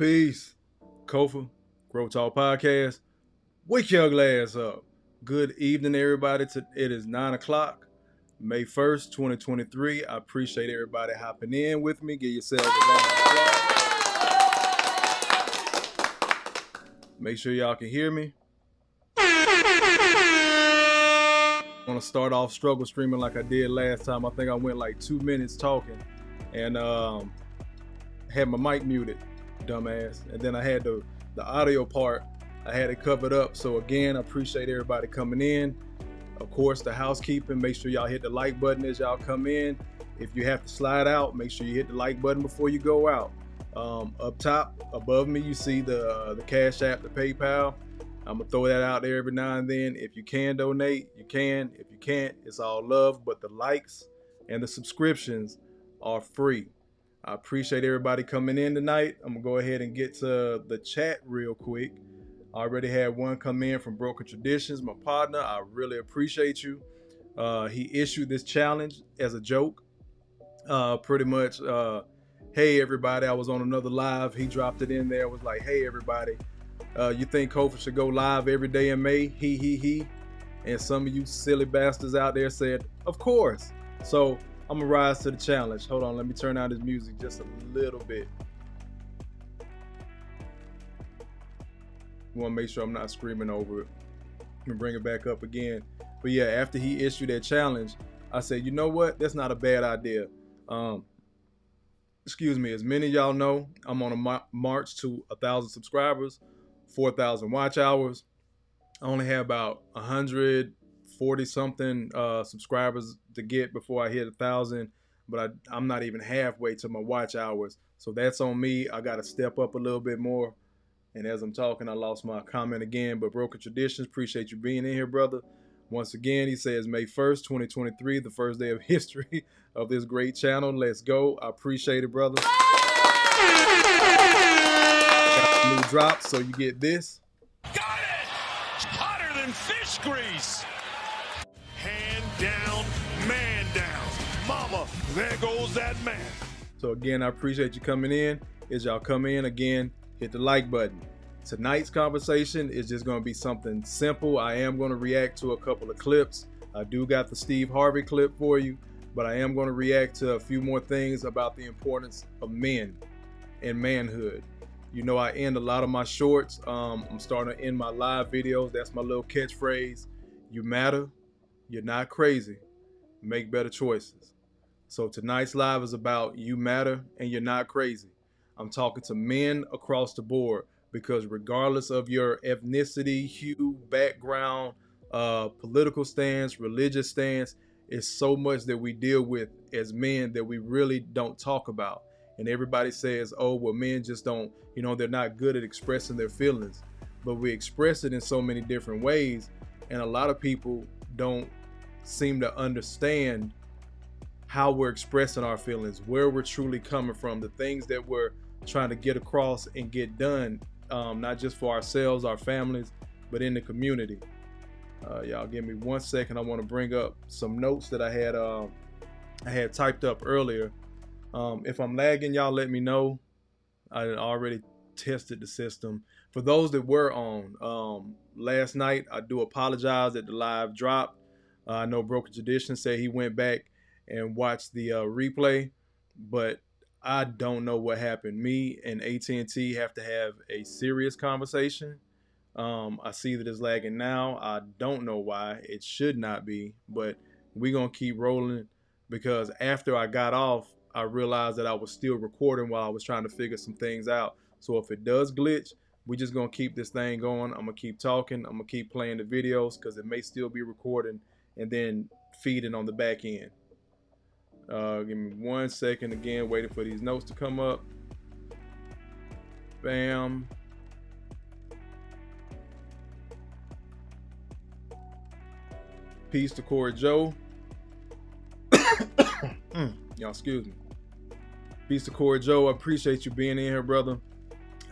Peace. Kofa, G.R.O.W.T.H podcast. Wake your glass up. Good evening, everybody. It is 9 o'clock, May 1st, 2023. I appreciate everybody hopping in with me. Give yourselves a round of applause. Make sure y'all can hear me. I want to start off struggle streaming like I did last time. I think I went like 2 minutes talking and had my mic muted, dumbass. And then I had the audio part, I had it covered up. So again, I appreciate everybody coming in. Of course, the housekeeping, make sure y'all hit the like button as y'all come in. If you have to slide out, make sure you hit the like button before you go out. Up top, above me, you see the Cash App, the PayPal. I'm gonna throw that out there every now and then. If you can donate, you can. If you can't, it's all love. But the likes and the subscriptions are free. I appreciate everybody coming in tonight. I'm gonna go ahead and get to the chat real quick. I already had one come in from Broken Traditions, my partner. I really appreciate you. He issued this challenge as a joke. Pretty much, hey everybody, I was on another live. He dropped it in there. Was like, hey everybody, you think Kofa should go live every day in May? He. And some of you silly bastards out there said, of course. So I'm gonna rise to the challenge. Hold on, let me turn down this music just a little bit. I want to make sure I'm not screaming over it. And bring it back up again. But yeah, after he issued that challenge, I said, you know what? That's not a bad idea. Excuse me. As many of y'all know, I'm on a march to 1,000 subscribers, 4,000 watch hours. I only have about 140 something subscribers to get before I hit 1,000, but I'm not even halfway to my watch hours. So that's on me. I got to step up a little bit more. And as I'm talking, I lost my comment again, but Broken Traditions, appreciate you being in here, brother. Once again, he says May 1st, 2023, the first day of history of this great channel. Let's go. I appreciate it, brother. Got a new drop, so you get this. Got it! Hotter than fish grease. Hand down, man down. Mama, there goes that man. So again, I appreciate you coming in. As y'all come in, again, hit the like button. Tonight's conversation is just going to be something simple. I am going to react to a couple of clips. I do got the Steve Harvey clip for you, but I am going to react to a few more things about the importance of men and manhood. You know, I end a lot of my shorts. I'm starting to end my live videos. That's my little catchphrase. You matter. You're not crazy. Make better choices. So tonight's live is about you matter and you're not crazy. I'm talking to men across the board because regardless of your ethnicity, hue, background, political stance, religious stance, it's so much that we deal with as men that we really don't talk about. And everybody says, oh, well, men just don't, you know, they're not good at expressing their feelings. But we express it in so many different ways. And a lot of people don't seem to understand how we're expressing our feelings, where we're truly coming from, the things that we're trying to get across and get done, not just for ourselves, our families, but in the community. Y'all give me 1 second. I want to bring up some notes that I had typed up earlier. If I'm lagging, y'all let me know. I already tested the system. For those that were on last night, I do apologize that the live dropped. I know Broken Tradition said he went back and watched the replay, but I don't know what happened. Me and AT&T have to have a serious conversation. I see that it's lagging now. I don't know why. It should not be, but we're going to keep rolling because after I got off, I realized that I was still recording while I was trying to figure some things out. So if it does glitch, we're just going to keep this thing going. I'm going to keep talking. I'm going to keep playing the videos because it may still be recording and then feeding on the back end. Give me 1 second again, waiting for these notes to come up. Bam. Peace to Corey Joe. Y'all excuse me. Peace to Corey Joe. I appreciate you being in here, brother.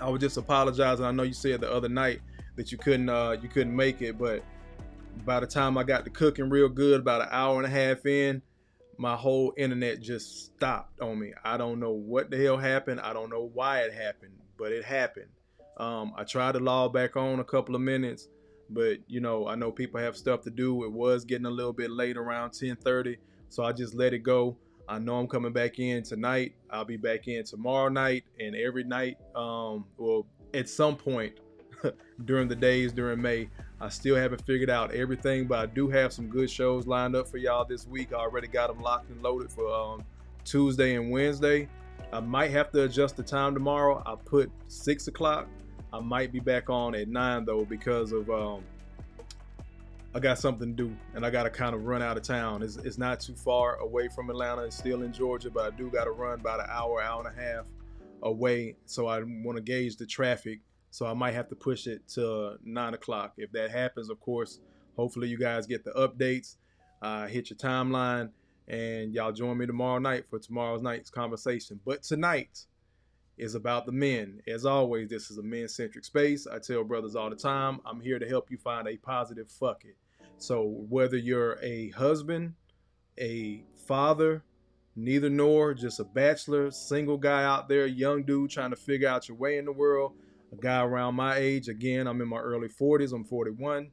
I was just apologizing. I know you said the other night that you couldn't make it, but by the time I got to cooking real good, about an hour and a half in, my whole internet just stopped on me. I don't know what the hell happened. I don't know why it happened, but it happened. I tried to log back on a couple of minutes, but I know people have stuff to do. It was getting a little bit late, around 10:30, so I just let it go. I know I'm coming back in tonight. I'll be back in tomorrow night and every night. Well, at some point during the days during May. I still haven't figured out everything, but I do have some good shows lined up for y'all this week. I already got them locked and loaded for Tuesday and Wednesday. I might have to adjust the time tomorrow. I put 6 o'clock. I might be back on at 9 though, because of I got something to do and I got to kind of run out of town. It's not too far away from Atlanta. It's still in Georgia, but I do got to run about an hour, hour and a half away. So I want to gauge the traffic. So I might have to push it to 9 o'clock. If that happens, of course, hopefully you guys get the updates, hit your timeline, and y'all join me tomorrow night for tomorrow's night's conversation. But tonight is about the men. As always, this is a men-centric space. I tell brothers all the time, I'm here to help you find a positive fuck it. So whether you're a husband, a father, neither nor, just a bachelor, single guy out there, young dude trying to figure out your way in the world, a guy around my age, again, I'm in my early 40s, I'm 41,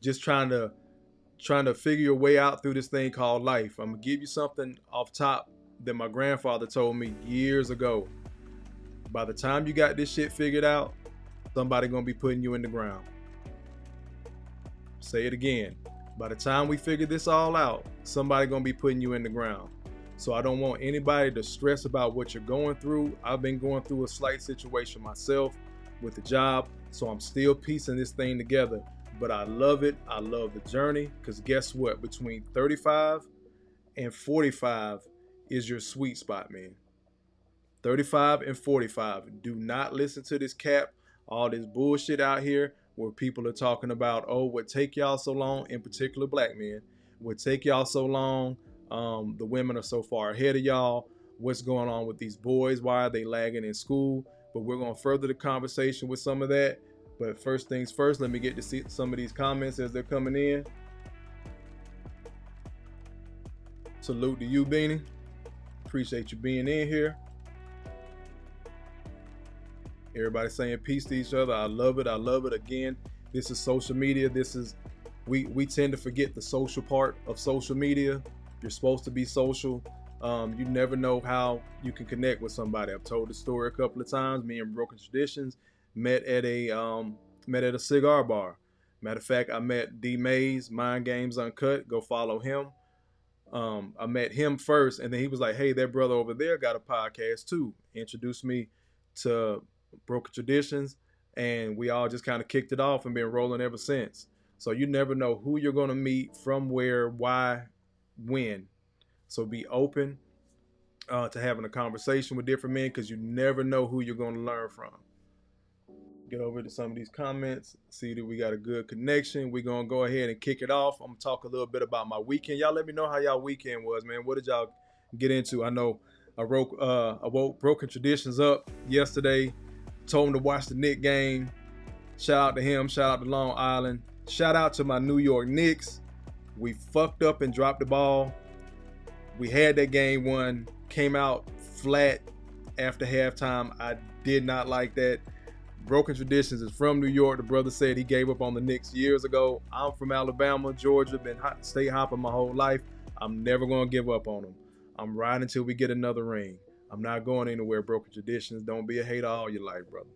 just trying to figure your way out through this thing called life. I'm gonna give you something off top that my grandfather told me years ago. By the time you got this shit figured out, somebody gonna be putting you in the ground. Say it again. By the time we figure this all out, somebody gonna be putting you in the ground. So I don't want anybody to stress about what you're going through. I've been going through a slight situation myself with the job, so I'm still piecing this thing together. But I love it. I love the journey, because guess what? Between 35 and 45 is your sweet spot, man. 35 and 45. Do not listen to this cap, all this bullshit out here where people are talking about, oh, what take y'all so long, in particular black men, what take y'all so long, the women are so far ahead of y'all, what's going on with these boys, why are they lagging in school? But we're going to further the conversation with some of that. But first things first, let me get to see some of these comments as they're coming in. Salute to you, Beanie. Appreciate you being in here. Everybody saying peace to each other. I love it. I love it. Again, this is social media. We tend to forget the social part of social media. You're supposed to be social. You never know how you can connect with somebody. I've told the story a couple of times. Me and Broken Traditions met at a cigar bar. Matter of fact, I met D Mays, Mind Games Uncut. Go follow him. I met him first, and then he was like, hey, that brother over there got a podcast too. Introduced me to Broken Traditions, and we all just kind of kicked it off and been rolling ever since. So you never know who you're going to meet, from where, why, when. So be open to having a conversation with different men, because you never know who you're going to learn from. Get over to some of these comments, see that we got a good connection. We're going to go ahead and kick it off. I'm going to talk a little bit about my weekend. Y'all let me know how y'all weekend was, man. What did y'all get into? I know I woke Broken Traditions up yesterday, told him to watch the Knicks game. Shout out to him. Shout out to Long Island. Shout out to my New York Knicks. We fucked up and dropped the ball. We had that game won. Came out flat after halftime. I did not like that. Broken Traditions is from New York. The brother said he gave up on the Knicks years ago. I'm from Alabama, Georgia. Been state hopping my whole life. I'm never going to give up on them. I'm riding until we get another ring. I'm not going anywhere, Broken Traditions. Don't be a hater all your life, brother.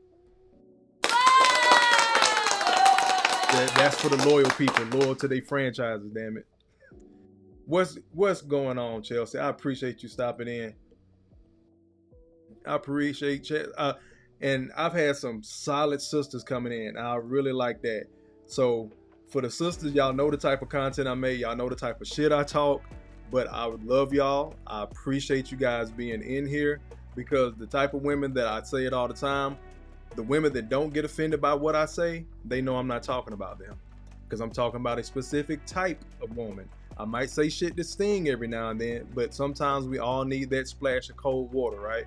That's for the loyal people, loyal to their franchises, damn it. What's going on, Chelsea? I appreciate you stopping in. I appreciate and I've had some solid sisters coming in. I really like that. So for the sisters, y'all know the type of content I make. Y'all know the type of shit I talk. But I would love y'all. I appreciate you guys being in here, because the type of women that I say it all the time, the women that don't get offended by what I say, they know I'm not talking about them, because I'm talking about a specific type of woman. I might say shit that sting every now and then, but sometimes we all need that splash of cold water, right?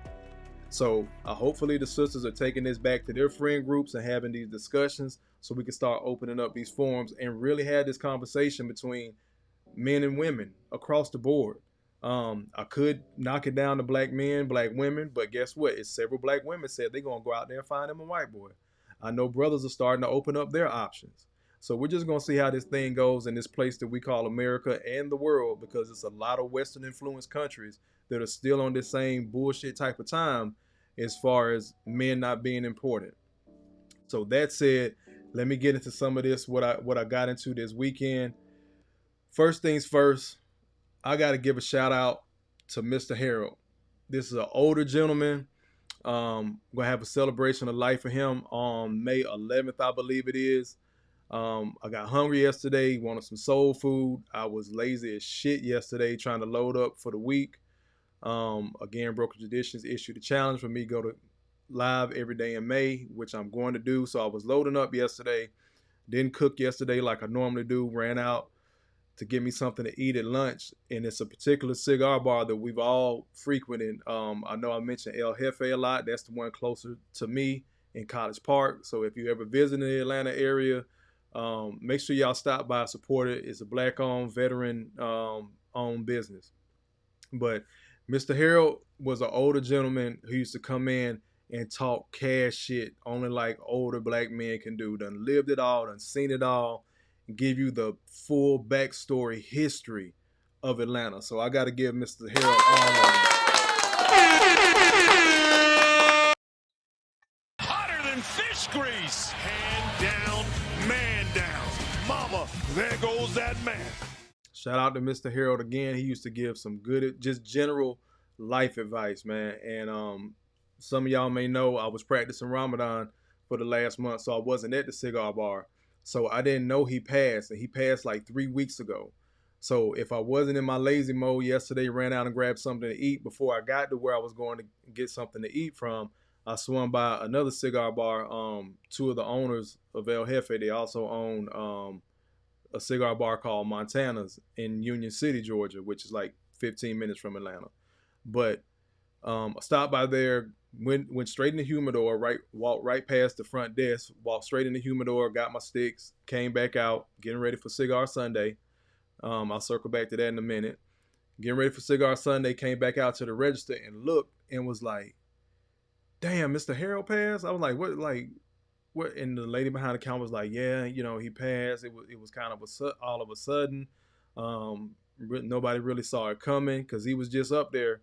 So hopefully the sisters are taking this back to their friend groups and having these discussions, so we can start opening up these forums and really have this conversation between men and women across the board. I could knock it down to black men, black women, but guess what? It's several black women said they're gonna go out there and find them a white boy. I know brothers are starting to open up their options. So we're just gonna see how this thing goes in this place that we call America and the world, because it's a lot of Western influenced countries that are still on this same bullshit type of time as far as men not being important. So that said, let me get into some of this what I got into this weekend. First things first, I got to give a shout out to Mr. Harold. This is an older gentleman. Gonna have a celebration of life for him on May 11th, I believe it is. I got hungry yesterday, wanted some soul food. I was lazy as shit yesterday trying to load up for the week. Again, Broken Traditions issued a challenge for me to go to live every day in May, which I'm going to do. So I was loading up yesterday. Didn't cook yesterday like I normally do. Ran out to get me something to eat at lunch, and it's a particular cigar bar that we've all frequented. I know I mentioned El Jefe a lot. That's the one closer to me in College Park. So if you ever visit the Atlanta area, make sure y'all stop by, support it. It's a black-owned, veteran-owned business. But Mr. Harold was an older gentleman who used to come in and talk cash shit, only like older black men can do. Done lived it all, done seen it all, and give you the full backstory history of Atlanta. So I got to give Mr. Harold all of Hotter than fish grease. Hand down, man down. Mama, there goes that man. Shout out to Mr. Harold again. He used to give some good, just general life advice, man. And some of y'all may know I was practicing Ramadan for the last month, so I wasn't at the cigar bar. So I didn't know he passed, and he passed like 3 weeks ago. So if I wasn't in my lazy mode yesterday, ran out and grabbed something to eat before I got to where I was going to get something to eat from, I swung by another cigar bar. Two of the owners of El Jefe, they also own a cigar bar called Montana's in Union City, Georgia, which is like 15 minutes from Atlanta. But I stopped by there, went straight in the humidor, walked right past the front desk, walked straight in the humidor, got my sticks, came back out, getting ready for Cigar Sunday. I'll circle back to that in a minute. Getting ready for Cigar Sunday, came back out to the register and looked and was like, "Damn, Mr. Harold passed." I was like, "What?" Like, what? And the lady behind the counter was like, "Yeah, he passed. It was kind of all of a sudden. Nobody really saw it coming because he was just up there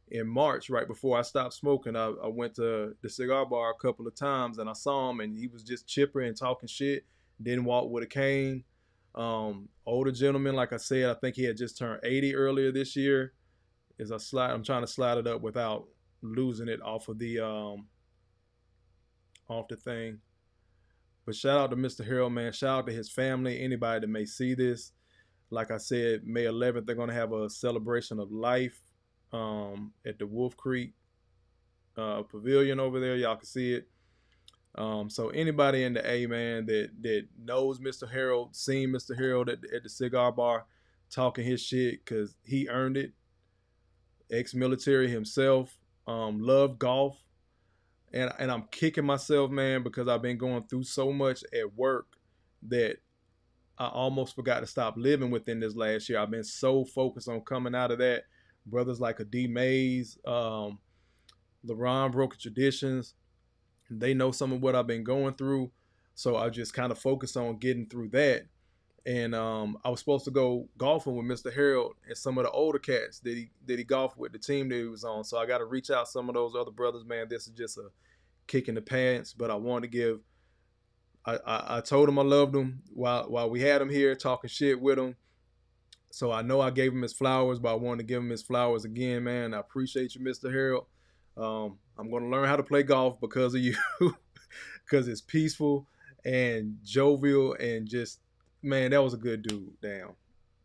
in March, right before I stopped smoking. I went to the cigar bar a couple of times and I saw him, and he was just chipper and talking shit. Didn't walk with a cane. Older gentleman, like I said, I think he had just turned 80 earlier this year. I'm trying to slide it up without losing it off the thing. But shout out to Mr. Harold, man. Shout out to his family, anybody that may see this. Like I said, May 11th, they're going to have a celebration of life at the Wolf Creek Pavilion over there. Y'all can see it. So anybody in the A, man, that knows Mr. Harold, seen Mr. Harold at the cigar bar talking his shit because he earned it. Ex-military himself, loved golf. And I'm kicking myself, man, because I've been going through so much at work that I almost forgot to stop living within this last year. I've been so focused on coming out of that. Brothers like a D Mays, LeBron Broken Traditions, they know some of what I've been going through. So I just kind of focused on getting through that. And I was supposed to go golfing with Mr. Harold and some of the older cats that he golfed with, the team that he was on. So I got to reach out some of those other brothers, man. This is just a kick in the pants, but I wanted to give. I told him I loved him while we had him here, talking shit with him. So I know I gave him his flowers, but I wanted to give him his flowers again, man. I appreciate you, Mr. Harold. I'm going to learn how to play golf because of you, because it's peaceful and jovial and just, man, that was a good dude. Damn.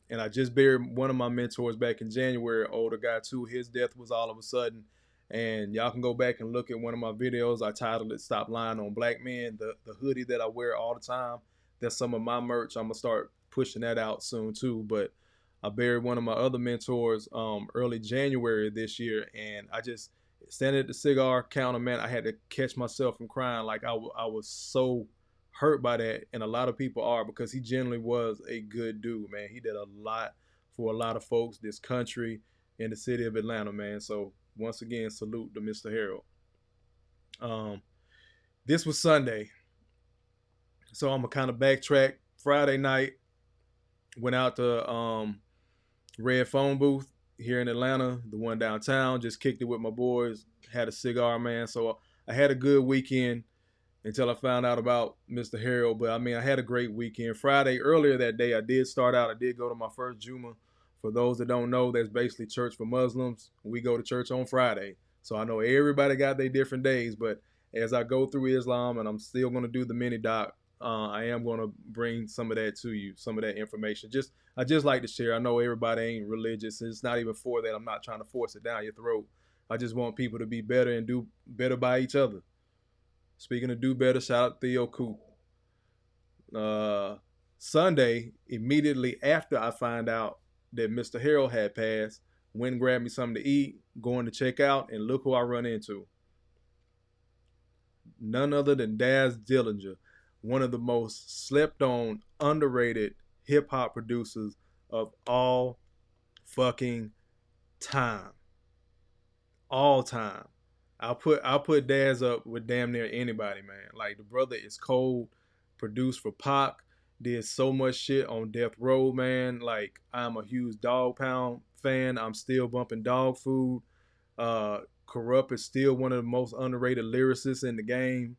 And I just buried one of my mentors back in January, older guy too. His death was all of a sudden. And y'all can go back and look at one of my videos. I titled it "Stop Lying on Black Men." The hoodie that I wear all the time. That's some of my merch. I'm gonna start pushing that out soon too. But I buried one of my other mentors early January this year, and I just standing at the cigar counter, man. I had to catch myself from crying. Like I was so hurt by that, and a lot of people are, because he generally was a good dude, man. He did a lot for a lot of folks, this country, in the city of Atlanta, man. So once again, salute to Mr. Harold. Um, this was Sunday, so I'm gonna kind of backtrack. Friday night, went out to Red Phone Booth here in Atlanta, the one downtown. Just kicked it with my boys. Had a cigar, man. So I had a good weekend until I found out about Mr. Harold. But I mean, I had a great weekend. Friday, earlier that day, I did go to my first Juma. For those that don't know, that's basically church for Muslims. We go to church on Friday. So I know everybody got their different days, but as I go through Islam, and I'm still going to do the mini doc, I am going to bring some of that to you, some of that information. I just like to share. I know everybody ain't religious. It's not even for that. I'm not trying to force it down your throat. I just want people to be better and do better by each other. Speaking of do better, shout out Theo Coop. Sunday, immediately after I find out that Mr. Harold had passed, went and grabbed me something to eat, going to check out, and look who I run into. None other than Daz Dillinger, one of the most slept on, underrated hip hop producers of all fucking time. All time. I'll put Daz up with damn near anybody, man. Like, the brother is cold, produced for Pac, did so much shit on Death Row, man. Like, I'm a huge Dog Pound fan. I'm still bumping Dog Food. G.R.O.W.T.H is still one of the most underrated lyricists in the game.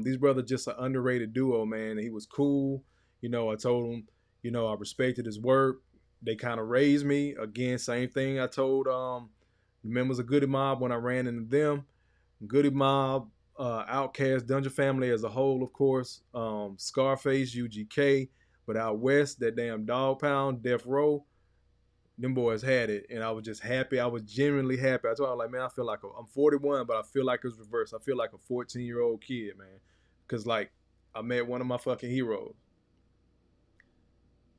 These brothers just an underrated duo, man. He was cool. I told him, I respected his work. They kind of raised me. Again, same thing I told the members of Goody Mob when I ran into them. Goody Mob, Outkast, Dungeon Family as a whole, of course. Scarface, UGK. But out west, that damn Dog Pound, Death Row, them boys had it, and I was just happy. I was genuinely happy. I told him, like, man, I feel like I'm 41, but I feel like it's reversed. I feel like a 14-year-old kid, man, because, like, I met one of my fucking heroes.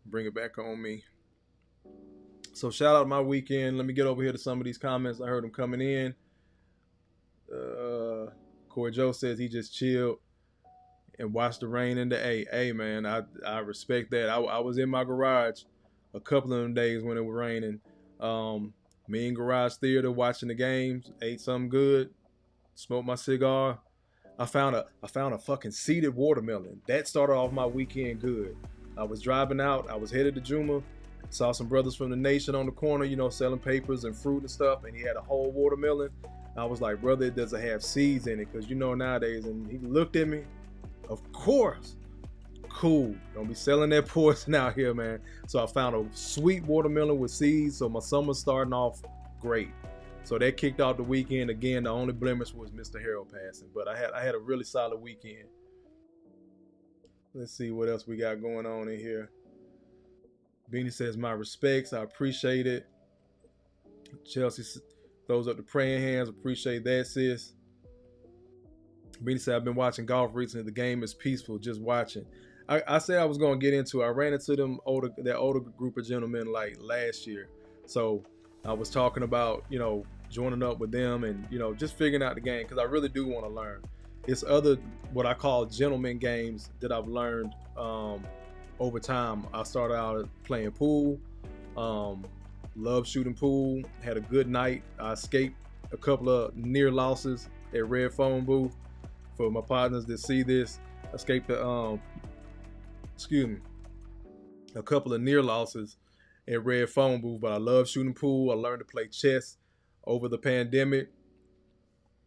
Bring it back on me. So shout out my weekend. Let me get over here to some of these comments. I heard them coming in. Corey Joe says he just chilled and watched the rain in the A. Hey, man, I respect that. I was in my garage a couple of them days when it was raining. Me and Garage Theater watching the games, ate something good, smoked my cigar. I found a fucking seeded watermelon. That started off my weekend good. I was driving out. I was headed to Juma. Saw some brothers from the nation on the corner, selling papers and fruit and stuff, and he had a whole watermelon. I was like, brother, it doesn't have seeds in it, because nowadays, and he looked at me, of course. Cool. Don't be selling that poison out here, man. So I found a sweet watermelon with seeds, so my summer's starting off great. So that kicked off the weekend. Again, the only blemish was Mr. Harold passing, but I had a really solid weekend. Let's see what else we got going on in here. Beanie says, my respects. I appreciate it. Chelsea throws up the praying hands. Appreciate that, sis. Beanie said, I've been watching golf recently. The game is peaceful. Just watching. I said I was going to get into it. I ran into that older group of gentlemen like last year. So I was talking about, joining up with them and, just figuring out the game, because I really do want to learn. It's other, what I call gentleman games that I've learned over time. I started out playing pool, love shooting pool, had a good night. I escaped a couple of near losses at Red Phone Booth. For my partners that see this, I escaped a couple of near losses at Red Phone Booth, but I love shooting pool. I learned to play chess over the pandemic.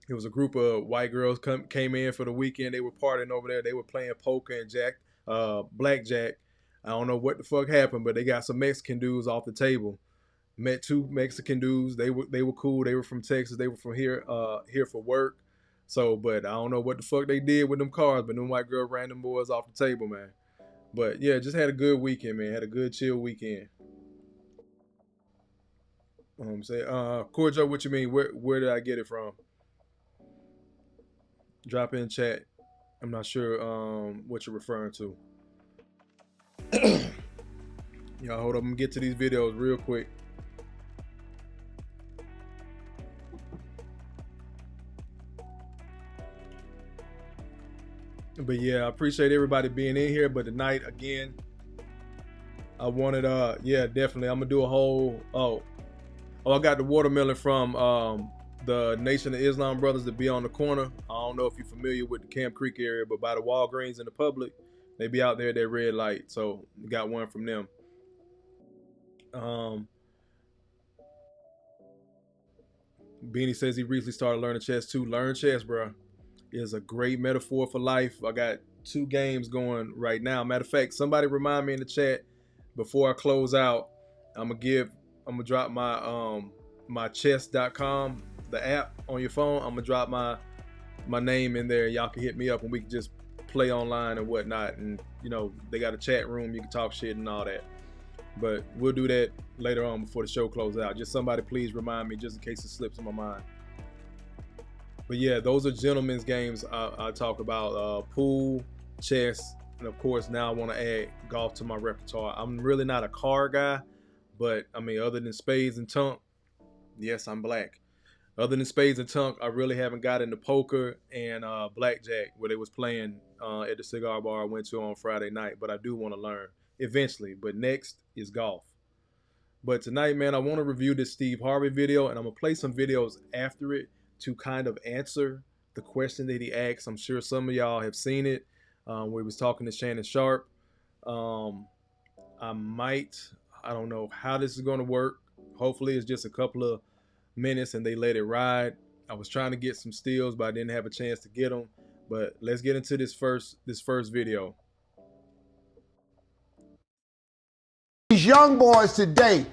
It was a group of white girls came in for the weekend. They were partying over there. They were playing poker and blackjack. I don't know what the fuck happened, but they got some Mexican dudes off the table. Met two Mexican dudes. They were cool. They were from Texas. They were from here for work. So, but I don't know what the fuck they did with them cards, but them white girl ran them boys off the table, man. But yeah, just had a good weekend, man. Had a good chill weekend. Corjo, what you mean? Where did I get it from? Drop in chat. I'm not sure what you're referring to. Y'all hold up. I'm gonna get to these videos real quick. But yeah, I appreciate everybody being in here. But tonight, again, I wanted, yeah, definitely. I'm gonna do a whole, Oh, I got the watermelon from the Nation of Islam brothers that be on the corner. I don't know if you're familiar with the Camp Creek area, but by the Walgreens in the public, they be out there at that red light. So got one from them. Beanie says he recently started learning chess too. Learn chess, bro, is a great metaphor for life. I got 2 games going right now. Matter of fact, somebody remind me in the chat before I close out. I'm gonna drop my chess.com, the app on your phone. I'm gonna drop my name in there. Y'all can hit me up and we can just play online and whatnot. And they got a chat room, you can talk shit and all that. But we'll do that later on before the show closes out. Just somebody please remind me, just in case it slips in my mind. But yeah, those are gentlemen's games I talk about. Pool, chess, and of course now I want to add golf to my repertoire. I'm really not a card guy, but I mean, other than spades and tunk, yes, I'm black. Other than spades and tunk, I really haven't got into poker and blackjack, where they was playing at the cigar bar I went to on Friday night. But I do want to learn eventually. But next is golf. But tonight, man, I want to review this Steve Harvey video, and I'm gonna play some videos after it to kind of answer the question that he asked. I'm sure some of y'all have seen it, where he was talking to Shannon Sharpe. I don't know how this is going to work. Hopefully it's just a couple of minutes and they let it ride. I was trying to get some steals, but I didn't have a chance to get them. But let's get into this first video. These young boys today,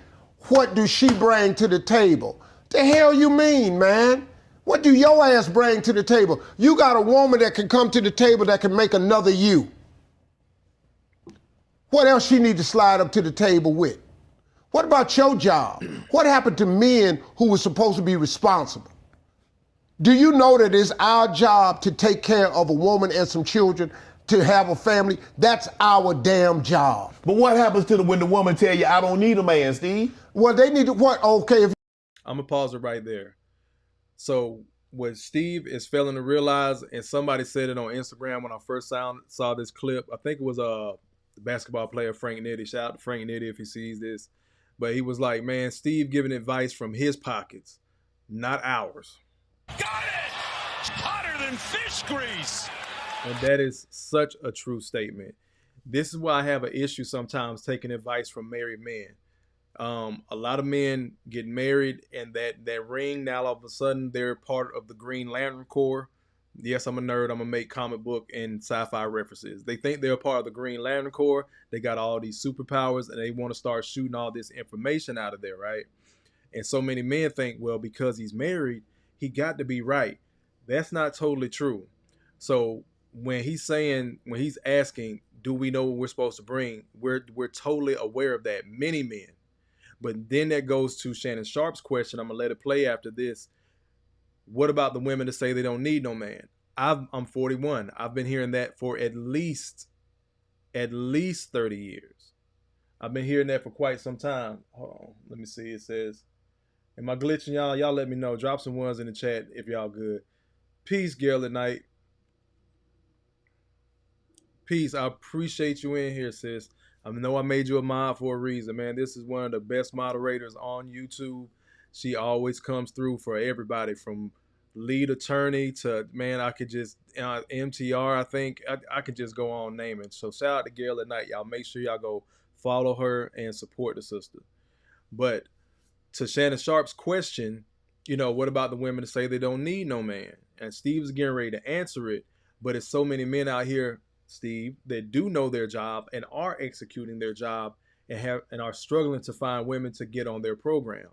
what do she bring to the table? The hell you mean, man? What do your ass bring to the table? You got a woman that can come to the table that can make another you. What else she need to slide up to the table with? What about your job? What happened to men who were supposed to be responsible? Do you know that it's our job to take care of a woman and some children, to have a family? That's our damn job. But what happens to when the woman tell you, I don't need a man, Steve? Well, they need to, what? Okay. I'm going to pause it right there. So what Steve is failing to realize, and somebody said it on Instagram when I first saw this clip, I think it was the basketball player Frank Nitty. Shout out to Frank Nitty if he sees this. But he was like, man, Steve giving advice from his pockets, not ours. Got it! Hotter than fish grease! And that is such a true statement. This is why I have an issue sometimes taking advice from married men. A lot of men get married and that ring, now all of a sudden they're part of the Green Lantern Corps. Yes, I'm a nerd. I'm going to make comic book and sci-fi references. They think they're part of the Green Lantern Corps. They got all these superpowers and they want to start shooting all this information out of there, right? And so many men think, well, because he's married, he got to be right. That's not totally true. So when he's asking, do we know what we're supposed to bring? We're totally aware of that, many men. But then that goes to Shannon Sharpe's question. I'm going to let it play after this. What about the women that say they don't need no man? I'm 41. I've been hearing that for at least 30 years. I've been hearing that for quite some time. Hold on. Let me see. It says, am I glitching y'all? Y'all let me know. Drop some ones in the chat if y'all good. Peace, Girl at Night. Peace. I appreciate you in here, sis. I know I made you a mod for a reason, man. This is one of the best moderators on YouTube. She always comes through for everybody, from lead attorney to, man, I could just, MTR, I think. I could just go on naming. So shout out to Girl at Night. Y'all make sure y'all go follow her and support the sister. But to Shannon Sharpe's question, what about the women that say they don't need no man? And Steve's getting ready to answer it, but it's so many men out here, Steve, that do know their job and are executing their job and are struggling to find women to get on their program.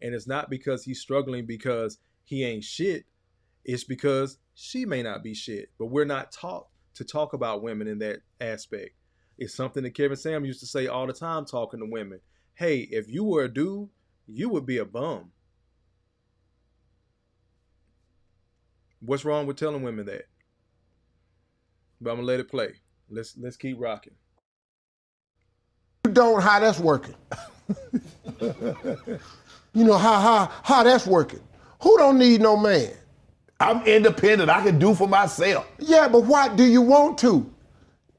And it's not because he's struggling because he ain't shit. It's because she may not be shit. But we're not taught to talk about women in that aspect. It's something that Kevin Sam used to say all the time talking to women. Hey, if you were a dude, you would be a bum. What's wrong with telling women that? But I'm gonna let it play. Let's keep rocking. You don't, how that's working. How that's working. Who don't need no man? I'm independent. I can do for myself. Yeah, but why do you want to?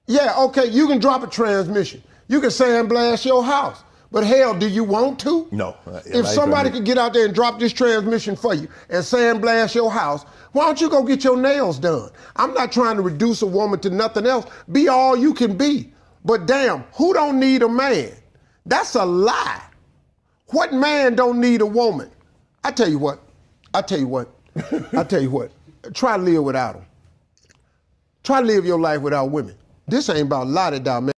Yeah, okay, you can drop a transmission. You can sandblast your house. But hell, do you want to? No. If somebody could get out there and drop this transmission for you and sandblast your house, why don't you go get your nails done? I'm not trying to reduce a woman to nothing else. Be all you can be. But damn, who don't need a man? That's a lie. What man don't need a woman? I tell you what. Try to live without them. Try to live your life without women. This ain't about la-da-da, man.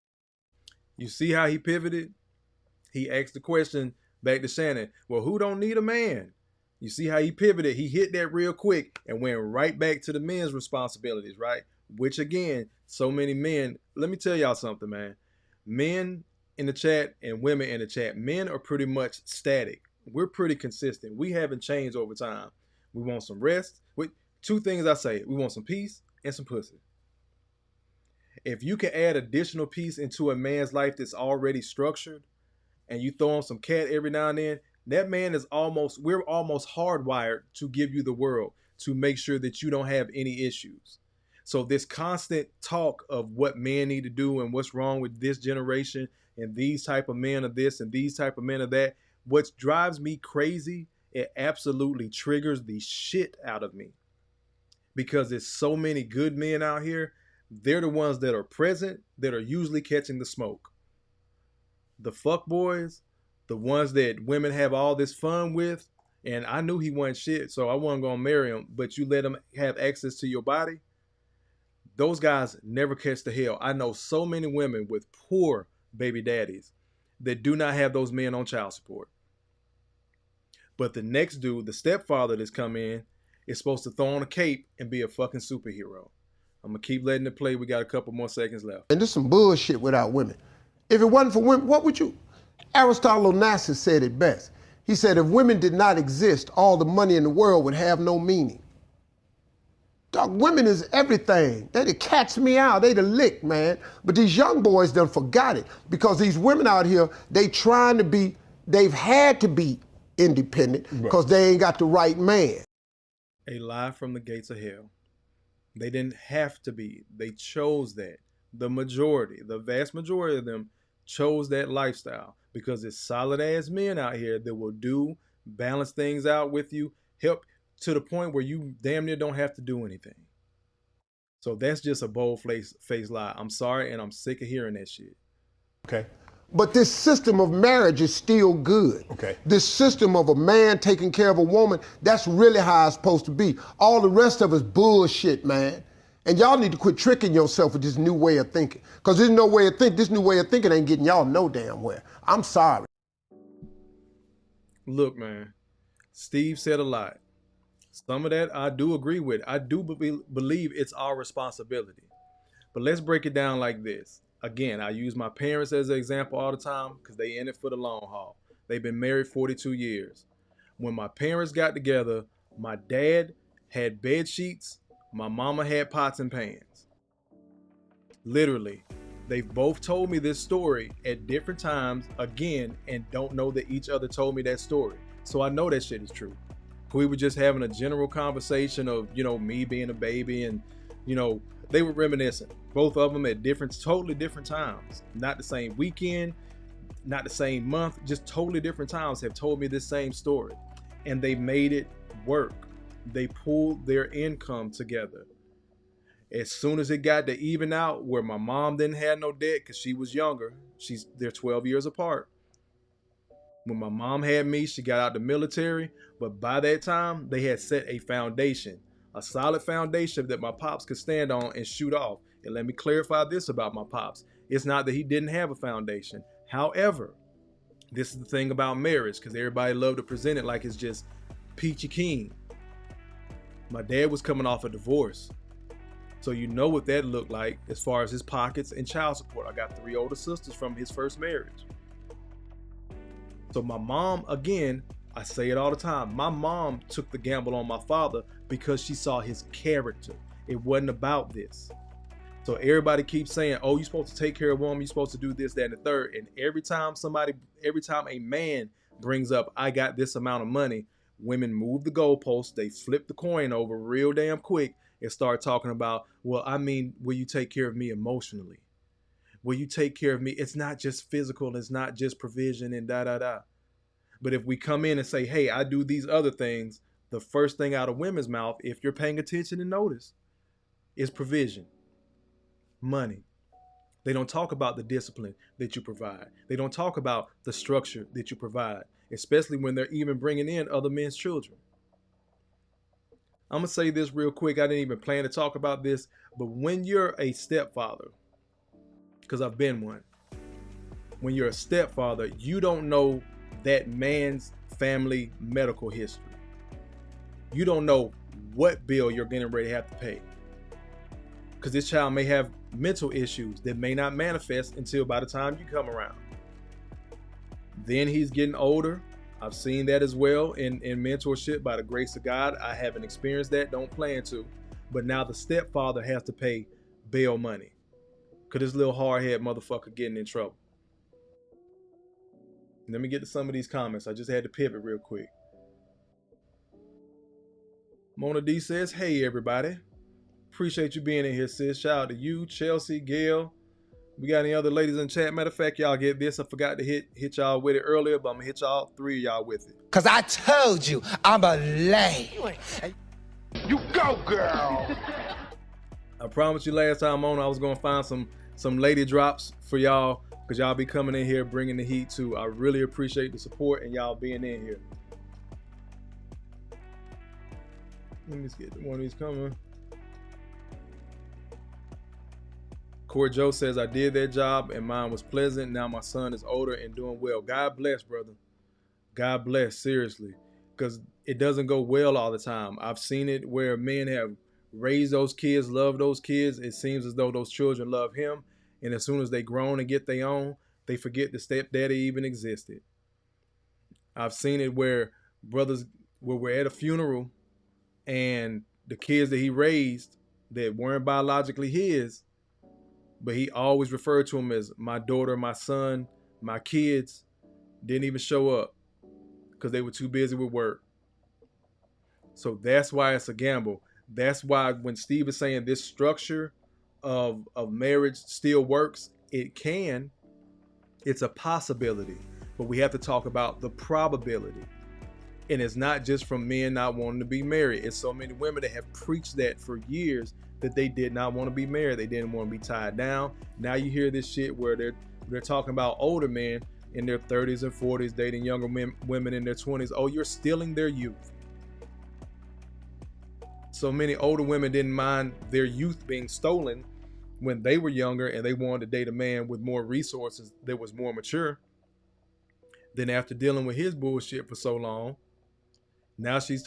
You see how he pivoted? He asked the question back to Shannon, well, who don't need a man? You see how he pivoted? He hit that real quick and went right back to the men's responsibilities, right? Which again, so many men, let me tell y'all something, man. Men in the chat and women in the chat, men are pretty much static. We're pretty consistent. We haven't changed over time. We want some rest. Two things I say, we want some peace and some pussy. If you can add additional peace into a man's life that's already structured, and you throw on some cat every now and then, that man is we're almost hardwired to give you the world, to make sure that you don't have any issues. So this constant talk of what men need to do and what's wrong with this generation and these type of men of this and these type of men of that, what drives me crazy, it absolutely triggers the shit out of me. Because there's so many good men out here, they're the ones that are present, that are usually catching the smoke. The fuck boys, the ones that women have all this fun with, and I knew he wasn't shit, so I wasn't gonna marry him, but you let him have access to your body, those guys never catch the hell. I know so many women with poor baby daddies that do not have those men on child support. But the next dude, the stepfather that's come in, is supposed to throw on a cape and be a fucking superhero. I'm gonna keep letting it play. We got a couple more seconds left. And there's some bullshit without women. If it wasn't for women, what would you? Aristotle Onassis said it best. He said, if women did not exist, all the money in the world would have no meaning. Dog, women is everything. They catch me out. They the lick, man. But these young boys done forgot it because these women out here, they've had to be independent because they ain't got the right man. A lie from the gates of hell. They didn't have to be. They chose that. The vast majority of them chose that lifestyle because it's solid ass men out here that will balance things out with you, help to the point where you damn near don't have to do anything. So that's just a bold-faced lie. I'm sorry, and I'm sick of hearing that shit. Okay. But this system of marriage is still good. Okay. This system of a man taking care of a woman, that's really how it's supposed to be. All the rest of it's bullshit, man. And y'all need to quit tricking yourself with this new way of thinking. Because this new way of thinking ain't getting y'all no damn where. I'm sorry. Look, man, Steve said a lot. Some of that I do agree with. I do believe it's our responsibility. But let's break it down like this. Again, I use my parents as an example all the time because they in it for the long haul. They've been married 42 years. When my parents got together, my dad had bed sheets, my mama had pots and pans. Literally. They've both told me this story at different times, again, and don't know that each other told me that story. So I know that shit is true. We were just having a general conversation of, me being a baby and, they were reminiscing. Both of them at totally different times. Not the same weekend, not the same month, just totally different times have told me this same story. And they made it work. They pulled their income together. As soon as it got to even out where my mom didn't have no debt because she was younger, they're 12 years apart. When my mom had me, she got out the military, but by that time, they had set a foundation, a solid foundation that my pops could stand on and shoot off. And let me clarify this about my pops. It's not that he didn't have a foundation. However, this is the thing about marriage, because everybody love to present it like it's just peachy keen. My dad was coming off a divorce. So you know what that looked like as far as his pockets and child support. I got 3 older sisters from his first marriage. So my mom, again, I say it all the time, my mom took the gamble on my father because she saw his character. It wasn't about this. So everybody keeps saying, oh, you're supposed to take care of a woman, you're supposed to do this, that, and the third. And every time a man brings up, I got this amount of money, women move the goalposts, they flip the coin over real damn quick and start talking about, well, I mean, will you take care of me emotionally? Will you take care of me? It's not just physical. It's not just provision and da. But if we come in and say, hey, I do these other things, the first thing out of women's mouth, if you're paying attention and notice, is provision, money. They don't talk about the discipline that you provide. They don't talk about the structure that you provide, especially when they're even bringing in other men's children. I'm going to say this real quick. I didn't even plan to talk about this, but when you're a stepfather, because I've been one, when you're a stepfather, you don't know that man's family medical history. You don't know what bill you're getting ready to have to pay. Because this child may have mental issues that may not manifest until by the time you come around. Then he's getting older. I've seen that as well in mentorship by the grace of God. I haven't experienced that, don't plan to. But now the stepfather has to pay bail money because this little hard-head motherfucker getting in trouble. Let me get to some of these comments. I just had to pivot real quick. Mona D says, hey, everybody. Appreciate you being in here, sis. Shout out to you, Chelsea, Gail. We got any other ladies in chat? Matter of fact, y'all get this. I forgot to hit y'all with it earlier, but I'm going to hit y'all, 3 of y'all with it. Because I told you, I'm a lay. You go, girl. I promised you last time on I was going to find some lady drops for y'all because y'all be coming in here bringing the heat too. I really appreciate the support and y'all being in here. Let me just get one of these coming. Corey Joe says, I did that job and mine was pleasant. Now my son is older and doing well. God bless, brother. God bless, seriously. Because it doesn't go well all the time. I've seen it where men have raised those kids, loved those kids. It seems as though those children love him. And as soon as they grown and get their own, they forget the stepdaddy even existed. I've seen it where brothers, where we're at a funeral and the kids that he raised that weren't biologically his, but he always referred to them as my daughter, my son, my kids, didn't even show up because they were too busy with work. So that's why it's a gamble. That's why when Steve is saying this structure of marriage still works, it can. It's a possibility, but we have to talk about the probability. And it's not just from men not wanting to be married. It's so many women that have preached that for years that they did not want to be married. They didn't want to be tied down. Now you hear this shit where they're talking about older men in their 30s and 40s dating younger women in their 20s. Oh, you're stealing their youth. So many older women didn't mind their youth being stolen when they were younger and they wanted to date a man with more resources that was more mature. Then after dealing with his bullshit for so long, now she's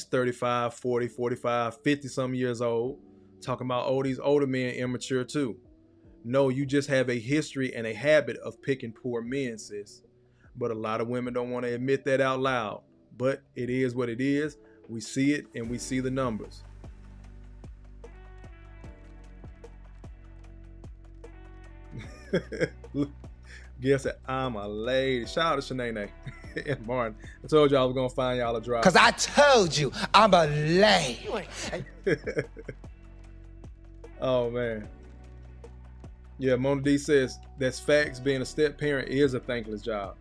35, 40, 45, 50 some years old, talking about, oh, these older men immature too. No, you just have a history and a habit of picking poor men, sis. But a lot of women don't want to admit that out loud. But it is what it is. We see it and we see the numbers. Guess that I'm a lady. Shout out to Shanae and Martin. I told y'all I was going to find y'all a drop. Because I told you, I'm a lay. Oh, man. Yeah, Mona D says, that's facts. Being a step parent is a thankless job.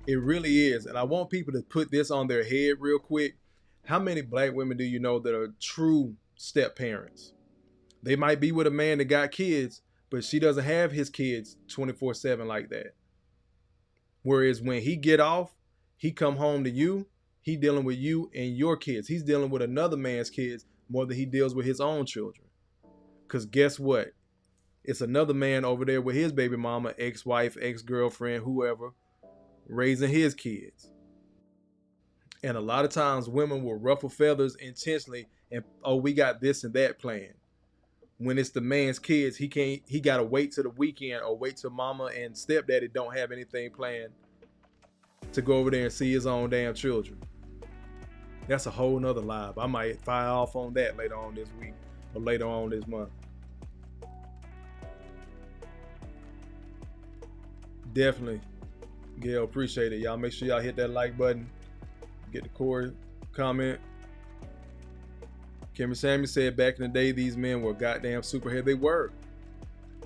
It really is. And I want people to put this on their head real quick. How many black women do you know that are true step parents? They might be with a man that got kids, but she doesn't have his kids 24/7 like that. Whereas when he get off, he come home to you, he dealing with you and your kids. He's dealing with another man's kids more than he deals with his own children. Because guess what? It's another man over there with his baby mama, ex-wife, ex-girlfriend, whoever, raising his kids. And a lot of times women will ruffle feathers intentionally and, oh, we got this and that planned. When it's the man's kids, he got to wait till the weekend or wait till mama and stepdaddy don't have anything planned to go over there and see his own damn children. That's a whole nother live. I might fire off on that later on this week or later on this month. Definitely. Gail, appreciate it. Y'all make sure y'all hit that like button. Get the Corey comment. Kimmy Sammy said back in the day, these men were goddamn superhead. They were.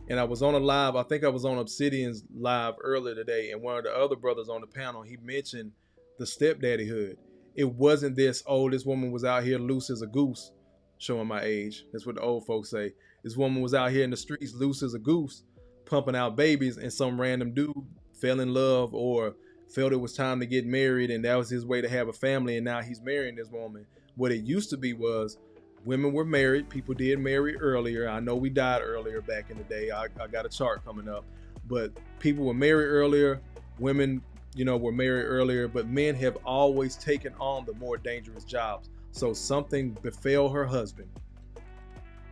And I was on a live, I think I was on Obsidian's live earlier today, and one of the other brothers on the panel, he mentioned the stepdaddyhood. It wasn't this, oh, this woman was out here loose as a goose, showing my age. That's what the old folks say. This woman was out here in the streets loose as a goose, pumping out babies, and some random dude fell in love or felt it was time to get married, and that was his way to have a family, and now he's marrying this woman. What it used to be was women were married. People did marry earlier. I know we died earlier back in the day. I got a chart coming up. But people were married earlier. Women, were married earlier. But men have always taken on the more dangerous jobs. So something befell her husband.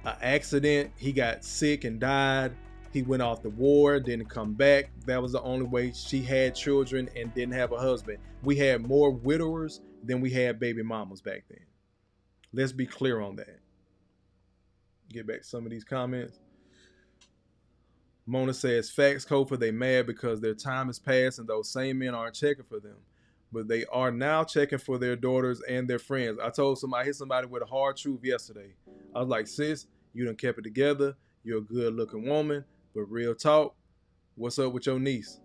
An accident. He got sick and died. He went off the war, didn't come back. That was the only way. She had children and didn't have a husband. We had more widowers than we had baby mamas back then. Let's be clear on that. Get back to some of these comments. Mona says, facts, Kofa, they mad because their time has passed and those same men aren't checking for them. But they are now checking for their daughters and their friends. I hit somebody with a hard truth yesterday. I was like, sis, you done kept it together. You're a good looking woman. But real talk, what's up with your niece?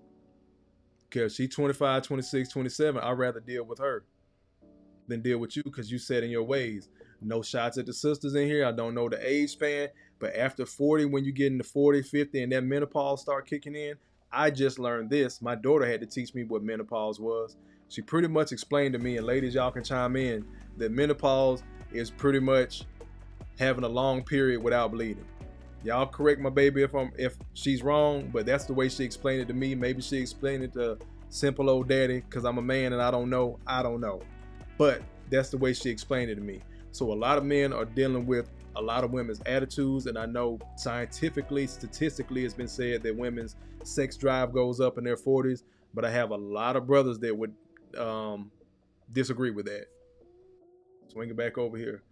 Because she's 25, 26, 27. I'd rather deal with her than deal with you because you set in your ways. No shots at the sisters in here. I don't know the age span, but after 40, when you get into 40, 50, and that menopause start kicking in, I just learned this. My daughter had to teach me what menopause was. She pretty much explained to me, and ladies, y'all can chime in, that menopause is pretty much having a long period without bleeding. Y'all correct my baby if she's wrong, but that's the way she explained it to me. Maybe she explained it to simple old daddy because I'm a man and I don't know. But that's the way she explained it to me. So a lot of men are dealing with a lot of women's attitudes, and I know scientifically, statistically, it's been said that women's sex drive goes up in their 40s, but I have a lot of brothers that would disagree with that. Swing it back over here.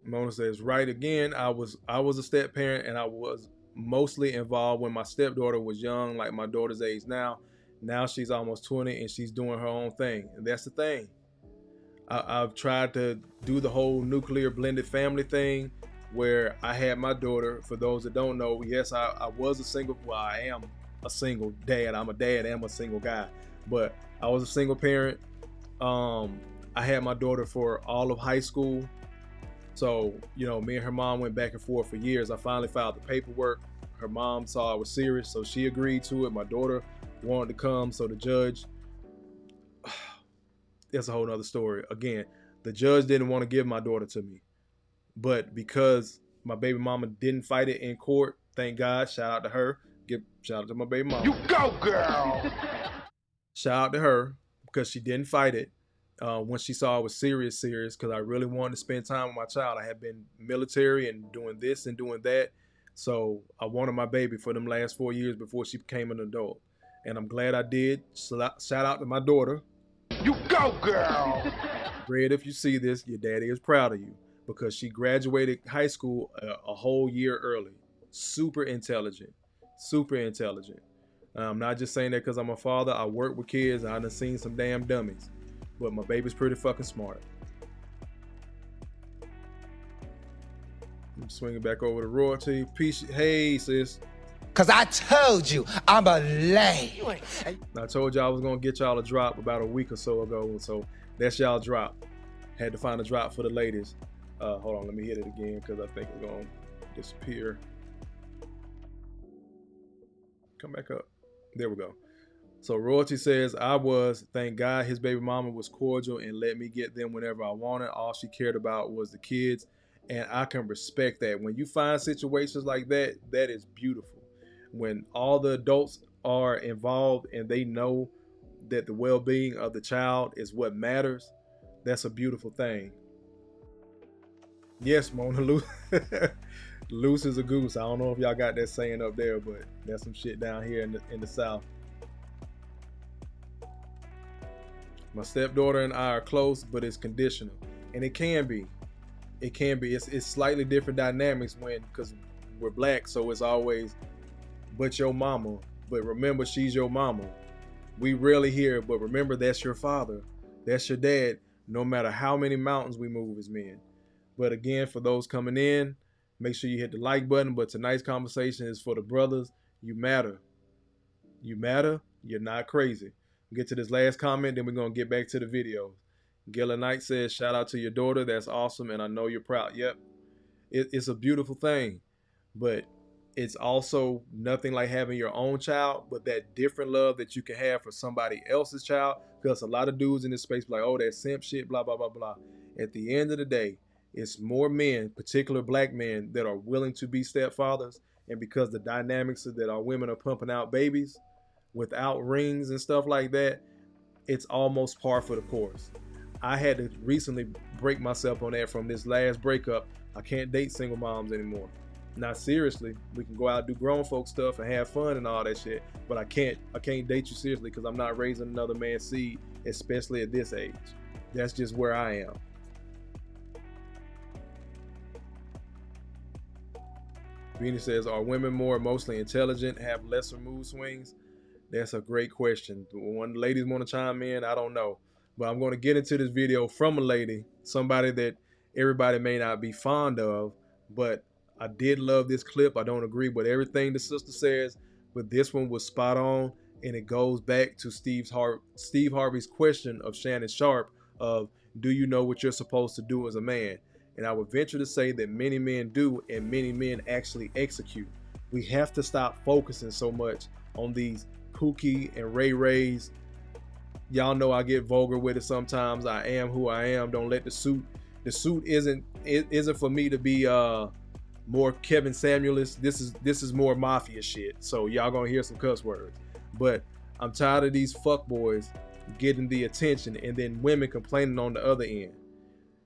Mona says, right again, I was a step parent, and I was mostly involved when my stepdaughter was young, like my daughter's age now. Now she's almost 20 and she's doing her own thing. And that's the thing. I've tried to do the whole nuclear blended family thing where I had my daughter. For those that don't know, yes, I was a single, well, I am a single dad. I'm a dad and I'm a single guy. But I was a single parent. I had my daughter for all of high school. So, me and her mom went back and forth for years. I finally filed the paperwork. Her mom saw I was serious, so she agreed to it. My daughter wanted to come, so the judge, that's a whole nother story. Again, the judge didn't want to give my daughter to me, but because my baby mama didn't fight it in court, thank God, shout out to her. Shout out to my baby mama. You go, girl. Shout out to her because she didn't fight it when she saw I was serious, because I really wanted to spend time with my child. I had been military and doing this and doing that, so I wanted my baby for them last 4 years before she became an adult. And I'm glad I did. Shout out to my daughter. You go, girl. Red, if you see this, your daddy is proud of you because she graduated high school a whole year early. Super intelligent. I'm not just saying that because I'm a father. I work with kids. I done seen some damn dummies. But my baby's pretty fucking smart. I'm swinging back over to Royalty. Peace. Hey, sis. Cause I told you, I'm a lame. I told y'all I was gonna get y'all a drop about a week or so ago, so that's y'all drop. Had to find a drop for the ladies. Hold on, let me hit it again because I think it's gonna disappear. Come back up. There we go. So Royalty says, thank God his baby mama was cordial and let me get them whenever I wanted. All she cared about was the kids. And I can respect that. When you find situations like that, that is beautiful. When all the adults are involved and they know that the well-being of the child is what matters, that's a beautiful thing. Yes, Mona, loose as a goose. I don't know if y'all got that saying up there, but that's some shit down here in the South. My stepdaughter and I are close, but it's conditional. And it can be. It's slightly different dynamics because we're black, so it's always, but your mama. But remember, she's your mama. We rarely hear, but remember, that's your father. That's your dad. No matter how many mountains we move as men. But again, for those coming in, make sure you hit the like button. But tonight's conversation is for the brothers. You matter. You matter. You're not crazy. We'll get to this last comment, then we're going to get back to the video. Gilla Knight says, shout out to your daughter. That's awesome, and I know you're proud. Yep. It's a beautiful thing. But it's also nothing like having your own child, but that different love that you can have for somebody else's child. Because a lot of dudes in this space be like, oh, that simp shit, blah, blah, blah, blah. At the end of the day, it's more men, particular black men, that are willing to be stepfathers. And because the dynamics that our women are pumping out babies without rings and stuff like that, it's almost par for the course. I had to recently break myself on that from this last breakup. I can't date single moms anymore. Not seriously. We can go out and do grown folk stuff and have fun and all that shit, but I can't date you seriously because I'm not raising another man's seed, especially at this age. That's just where I am. Beanie says, are women more emotionally intelligent, have lesser mood swings? That's a great question. When the ladies want to chime in, I don't know. But I'm going to get into this video from a lady, somebody that everybody may not be fond of, but I did love this clip. I don't agree with everything the sister says, but this one was spot on, and it goes back to Steve Harvey's question of Shannon Sharpe of, do you know what you're supposed to do as a man? And I would venture to say that many men do, and many men actually execute. We have to stop focusing so much on these Pookie and Ray Rays. Y'all know I get vulgar with it sometimes. I am who I am. Don't let the suit isn't for me to be more Kevin Samuelist. This is more mafia shit. So y'all gonna hear some cuss words. But I'm tired of these fuckboys getting the attention and then women complaining on the other end.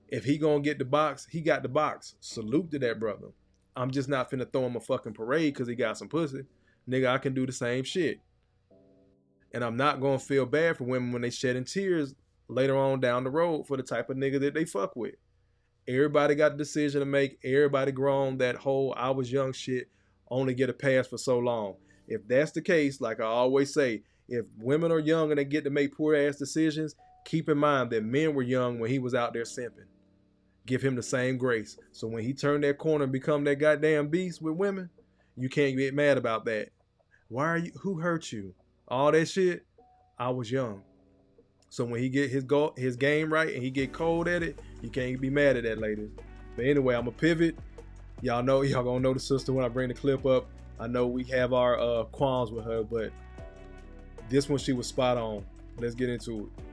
If he gonna get the box, he got the box. Salute to that brother. I'm just not finna throw him a fucking parade because he got some pussy. Nigga, I can do the same shit. And I'm not gonna feel bad for women when they shedding tears later on down the road for the type of nigga that they fuck with. Everybody got a decision to make. Everybody grown. That whole I was young shit only get a pass for so long. If that's the case, like I always say, if women are young and they get to make poor ass decisions, keep in mind that men were young when he was out there simping. Give him the same grace. So when he turned that corner and become that goddamn beast with women, you can't get mad about that. Why are you? Who hurt you? All that shit. I was young. So when he get his game right and he get cold at it, you can't be mad at that, ladies. But anyway, I'm gonna pivot. Y'all gonna know the sister when I bring the clip up. I know we have our qualms with her, but this one she was spot on. Let's get into it.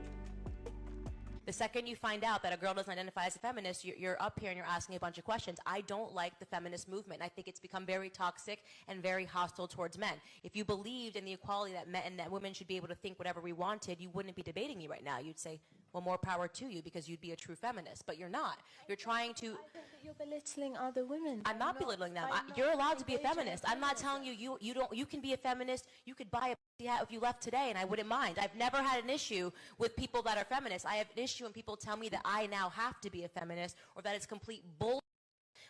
The second you find out that a girl doesn't identify as a feminist, you're up here and you're asking a bunch of questions. I don't like the feminist movement. I think it's become very toxic and very hostile towards men. If you believed in the equality that men and that women should be able to think whatever we wanted, you wouldn't be debating me right now. You'd say, well, more power to you because you'd be a true feminist. But you're not. You're trying to... I think that you're belittling other women. I'm not belittling them. You're allowed to be a feminist. I'm not telling you you can be a feminist. You could buy a hat if you left today and I wouldn't mind. I've never had an issue with people that are feminists. I have an issue when people tell me that I now have to be a feminist or that it's complete bull.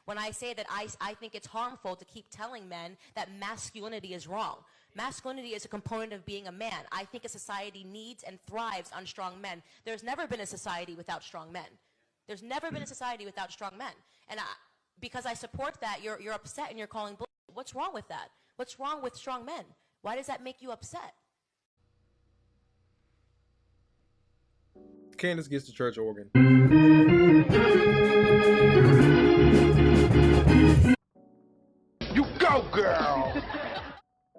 When I say that I think it's harmful to keep telling men that masculinity is wrong. Masculinity is a component of being a man. I think a society needs and thrives on strong men. There's never been a society without strong men. There's never been a society without strong men. And because I support that, you're upset and you're calling bull. What's wrong with that? What's wrong with strong men? Why does that make you upset? Candace gets the church organ. You go, girl.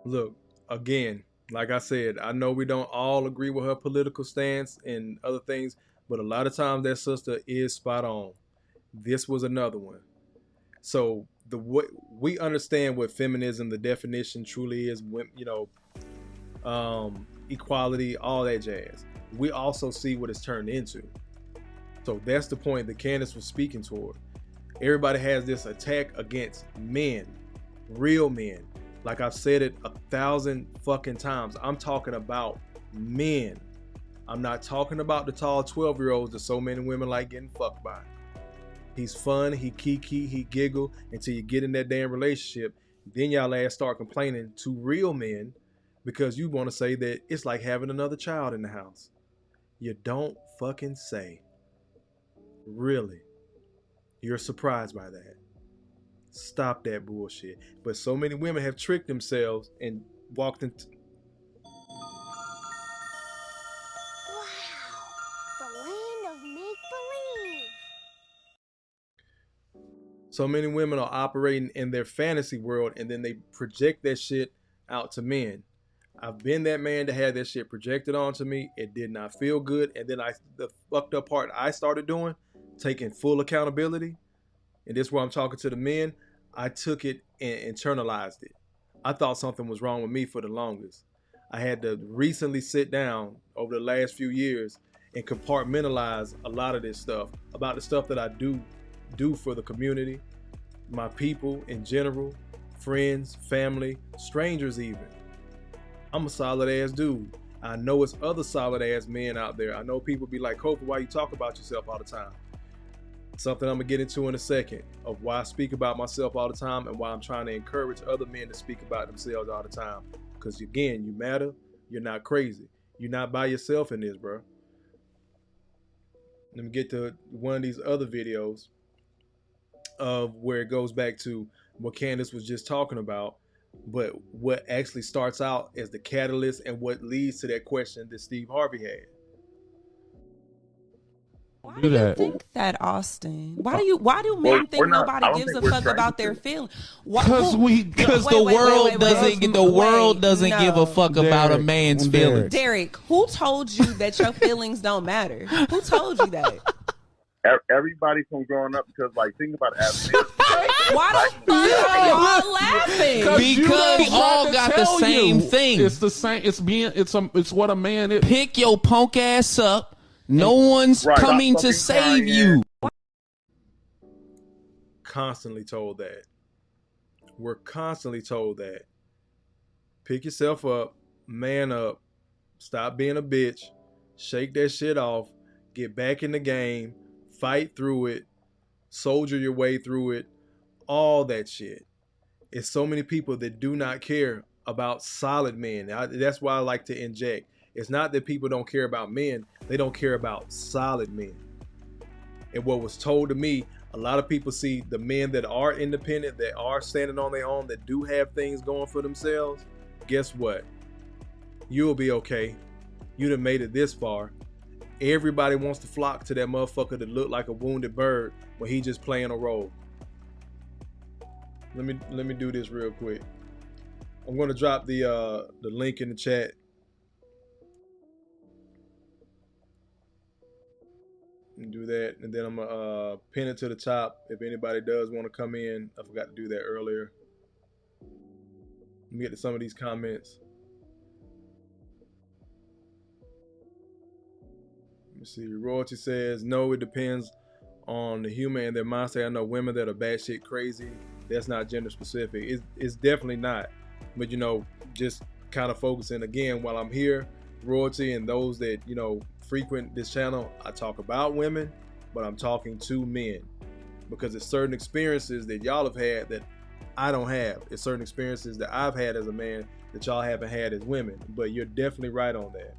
Look, again, like I said, I know we don't all agree with her political stance and other things, but a lot of times that sister is spot on. This was another one. So we understand what feminism, the definition truly is, equality, all that jazz. We also see what it's turned into. So that's the point that Candace was speaking toward. Everybody has this attack against men, real men. Like I've said it 1,000 fucking times. I'm talking about men. I'm not talking about the tall 12-year-olds that so many women like getting fucked by. He's fun, he kiki, he giggle until you get in that damn relationship. Then y'all ass start complaining to real men because you want to say that it's like having another child in the house. You don't fucking say. Really. You're surprised by that. Stop that bullshit. But so many women have tricked themselves and walked into. Wow, the land of make-believe. So many women are operating in their fantasy world and then they project that shit out to men. I've been that man to have that shit projected onto me. It did not feel good. And then the fucked up part I started doing, taking full accountability. And this is where I'm talking to the men. I took it and internalized it. I thought something was wrong with me for the longest. I had to recently sit down over the last few years and compartmentalize a lot of this stuff about the stuff that I do for the community, my people in general, friends, family, strangers even. I'm a solid ass dude. I know it's other solid ass men out there. I know people be like, Kofi, why you talk about yourself all the time? Something I'm gonna get into in a second of why I speak about myself all the time and why I'm trying to encourage other men to speak about themselves all the time. Because again, you matter. You're not crazy. You're not by yourself in this, bro. Let me get to one of these other videos of where it goes back to what Candace was just talking about, but what actually starts out as the catalyst and what leads to that question that Steve Harvey had. Why do you think that, Austin? Why do men think nobody gives a fuck about their feelings? Because the world doesn't give a fuck about a man's feelings. Derek, who told you that your feelings don't matter? Who told you that? Everybody from growing up, because like think about it. Why the fuck are y'all laughing? Because we all got the same thing. It's the same. It's what a man is. Pick your punk ass up. No one's coming to save you. Constantly told that. We're constantly told that. Pick yourself up, man up, stop being a bitch, shake that shit off, get back in the game, fight through it, soldier your way through it, all that shit. It's so many people that do not care about solid men. That's why I like to inject. It's not that people don't care about men, they don't care about solid men. And what was told to me, a lot of people see the men that are independent, that are standing on their own, that do have things going for themselves. Guess what? You'll be okay. You done made it this far. Everybody wants to flock to that motherfucker that look like a wounded bird when he just playing a role. Let me do this real quick. I'm gonna drop the link in the chat. And do that, and then I'm gonna pin it to the top if anybody does want to come in. I forgot to do that earlier. Let me get to some of these comments. Let me see. Royalty says, no, it depends on the human and their mindset. I know women that are batshit crazy. That's not gender specific. It's definitely not. But, you know, just kind of focusing again while I'm here, Royalty and those that, you know, frequent this channel, I talk about women, but I'm talking to men because it's certain experiences that y'all have had that I don't have. It's certain experiences that I've had as a man that y'all haven't had as women, but you're definitely right on that.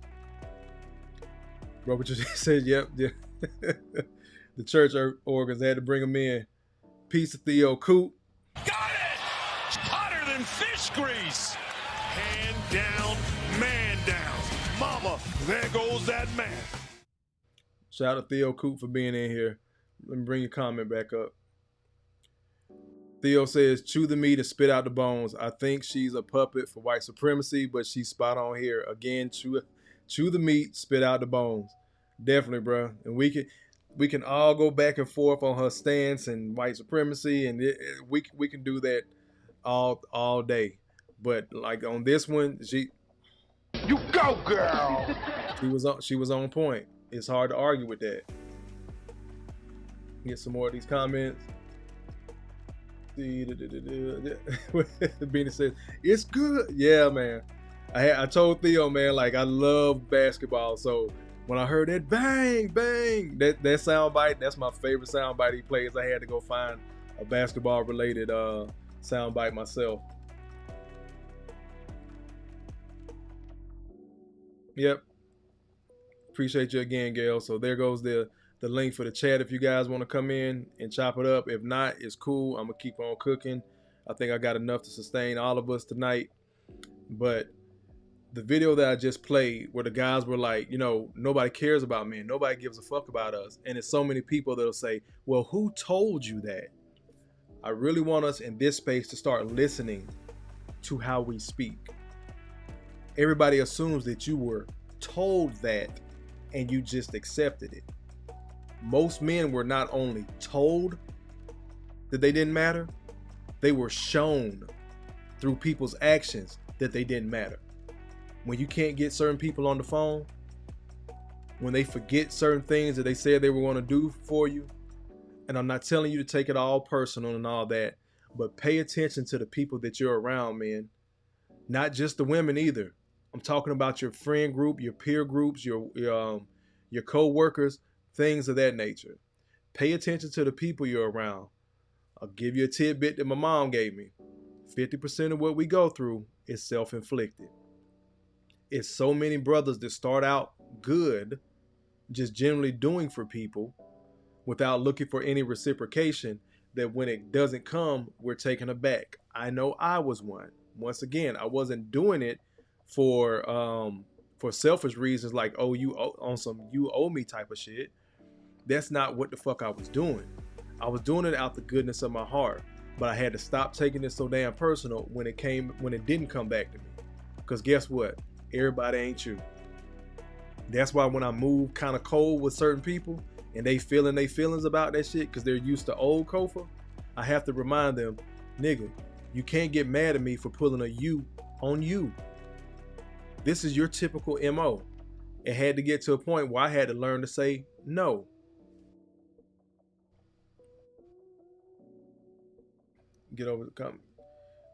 Robert just said, yep. The church organs had to bring them in. Peace of Theo Coop. Got it! Hotter than fish grease. Hand down, man down. Mama, there goes that man. Shout out to Theo Coop for being in here. Let me bring your comment back up. Theo says, chew the meat and spit out the bones. I think she's a puppet for white supremacy, but she's spot on here. Again, chew the meat, spit out the bones. Definitely, bro. And we can all go back and forth on her stance and white supremacy, and we can do that all day. But like on this one, you go, girl. She was on point. It's hard to argue with that. Get some more of these comments. Beanie says, it's good. Yeah, man. I told Theo, man, like I love basketball. So when I heard that bang, bang, that sound bite, that's my favorite sound bite he plays. I had to go find a basketball related sound bite myself. Yep. Appreciate you again, Gail. So there goes the the link for the chat if you guys want to come in and chop it up. If not, it's cool. I'm gonna keep on cooking. I think I got enough to sustain all of us tonight. But the video that I just played where the guys were like, you know, nobody cares about men. Nobody gives a fuck about us. And there's so many people that'll say, well, who told you that? I really want us in this space to start listening to how we speak. Everybody assumes that you were told that and you just accepted it. Most men were not only told that they didn't matter, they were shown through people's actions that they didn't matter. When you can't get certain people on the phone, when they forget certain things that they said they were going to do for you, and I'm not telling you to take it all personal and all that, but pay attention to the people that you're around, man. Not just the women either. I'm talking about your friend group, your peer groups, your co-workers, things of that nature. Pay attention to the people you're around. I'll give you a tidbit that my mom gave me. 50% of what we go through is self-inflicted. It's so many brothers that start out good, just generally doing for people without looking for any reciprocation, that when it doesn't come, we're taken aback. I know I was one. Once again, I wasn't doing it for selfish reasons like, oh, you owe me type of shit. That's not what the fuck I was doing. I was doing it out the goodness of my heart, but I had to stop taking it so damn personal when it didn't come back to me. Because guess what? Everybody ain't you. That's why when I move kind of cold with certain people and they feeling their feelings about that shit because they're used to old Kofa, I have to remind them, nigga, you can't get mad at me for pulling a you on you. This is your typical MO. It had to get to a point where I had to learn to say no. Get over the comment.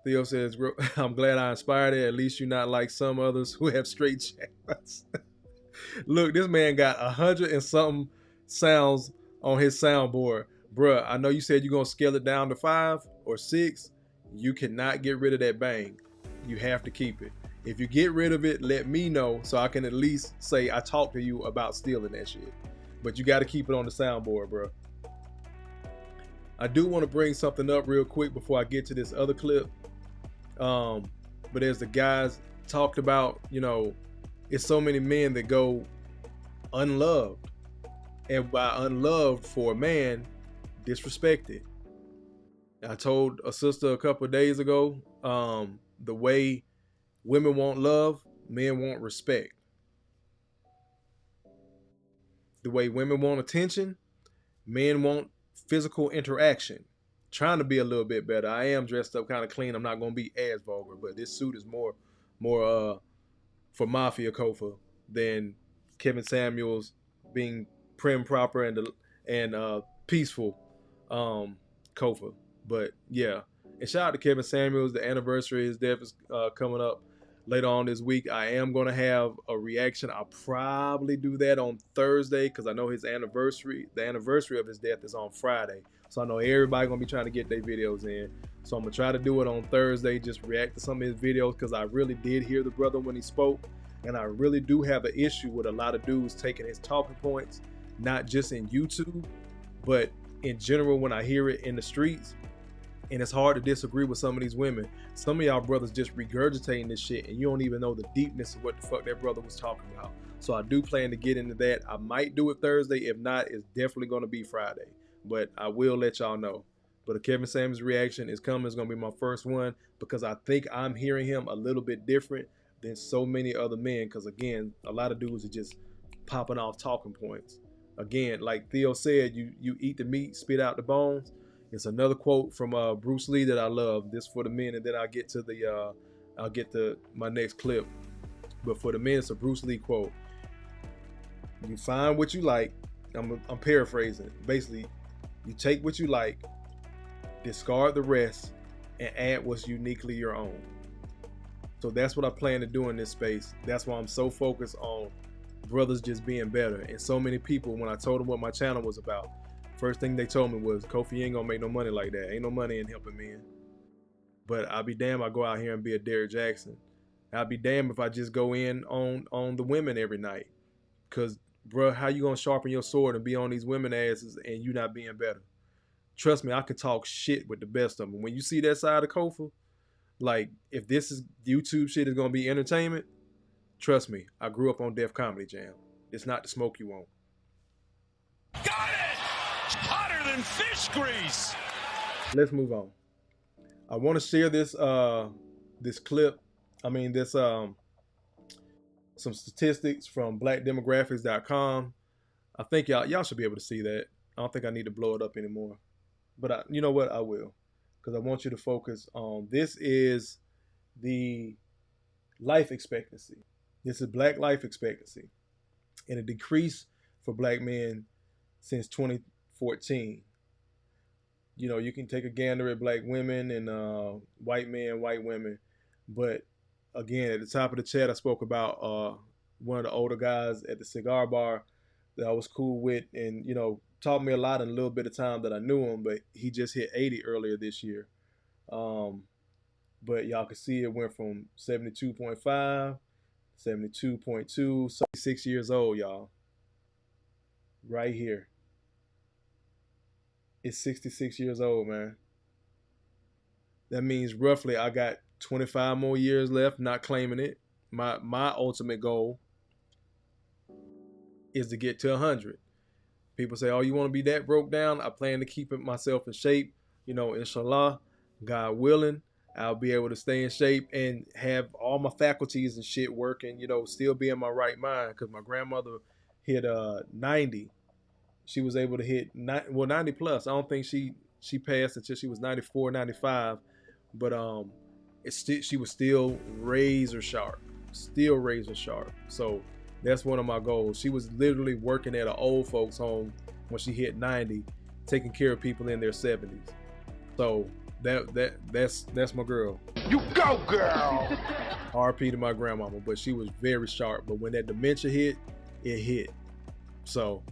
Theo says, I'm glad I inspired it. At least you're not like some others who have straight channels. Look, this man got 100 and something sounds on his soundboard. Bruh, I know you said you're going to scale it down to 5 or 6. You cannot get rid of that bang. You have to keep it. If you get rid of it, let me know so I can at least say I talked to you about stealing that shit. But you got to keep it on the soundboard, bro. I do want to bring something up real quick before I get to this other clip. But as the guys talked about, you know, it's so many men that go unloved. And by unloved for a man, disrespected. I told a sister a couple of days ago, the way women want love, men want respect. The way women want attention, men want physical interaction. Trying to be a little bit better. I am dressed up kind of clean. I'm not going to be as vulgar, but this suit is more for Mafia Kofa than Kevin Samuels being prim, proper, and peaceful Kofa. But yeah, and shout out to Kevin Samuels. The anniversary of his death is coming up later on this week. I am going to have a reaction. I'll probably do that on Thursday because I know the anniversary of his death is on Friday. So I know everybody going to be trying to get their videos in. So I'm going to try to do it on Thursday, just react to some of his videos because I really did hear the brother when he spoke. And I really do have an issue with a lot of dudes taking his talking points, not just in YouTube, but in general when I hear it in the streets. And it's hard to disagree with some of these women. Some of y'all brothers just regurgitating this shit and you don't even know the deepness of what the fuck that brother was talking about. So I do plan to get into that. I might do it Thursday. If not, it's definitely going to be Friday. But I will let y'all know. But a Kevin Samuels reaction is coming. It's going to be my first one because I think I'm hearing him a little bit different than so many other men. Because again, a lot of dudes are just popping off talking points. Again, like Theo said, you eat the meat, spit out the bones. It's another quote from Bruce Lee that I love. This for the men, and then I'll get to my next clip. But for the men, it's a Bruce Lee quote. You find what you like. I'm paraphrasing. Basically, you take what you like, discard the rest, and add what's uniquely your own. So that's what I plan to do in this space. That's why I'm so focused on brothers just being better. And so many people, when I told them what my channel was about, first thing they told me was, Kofi, ain't gonna make no money like that. Ain't no money in helping men. But I'll be damned if I go out here and be a Derrick Jackson. I'll be damned if I just go in on the women every night. Because bruh, how you gonna sharpen your sword and be on these women asses and you not being better? Trust me, I can talk shit with the best of them. When you see that side of Kofa, like if this is YouTube shit is gonna be entertainment, trust me, I grew up on Def Comedy Jam. It's not the smoke you want. Got it! Hotter than fish grease. Let's move on. I want to share this this clip. I mean this some statistics from blackdemographics.com. I think y'all should be able to see that. I don't think I need to blow it up anymore. But you know what? I will. Because I want you to focus on this is the life expectancy. This is black life expectancy. And it decreased for black men since 2014. You know, you can take a gander at black women and white men, white women. But again, at the top of the chat, I spoke about one of the older guys at the cigar bar that I was cool with and, you know, taught me a lot in a little bit of time that I knew him, but he just hit 80 earlier this year. But y'all can see it went from 72.5, 72.2, 66 years old, y'all. Right here. It's 66 years old, man. That means roughly I got 25 more years left, not claiming it. My ultimate goal is to get to 100. People say, oh, you want to be that broke down? I plan to keep myself in shape. You know, inshallah, God willing, I'll be able to stay in shape and have all my faculties and shit working, you know, still be in my right mind. Because my grandmother hit 90. She was able to hit 90 plus. I don't think she passed until she was 94, 95. But she was still razor sharp. Still razor sharp. So that's one of my goals. She was literally working at an old folks home when she hit 90, taking care of people in their 70s. So that's my girl. You go, girl. RP to my grandmama, but she was very sharp. But when that dementia hit, it hit. So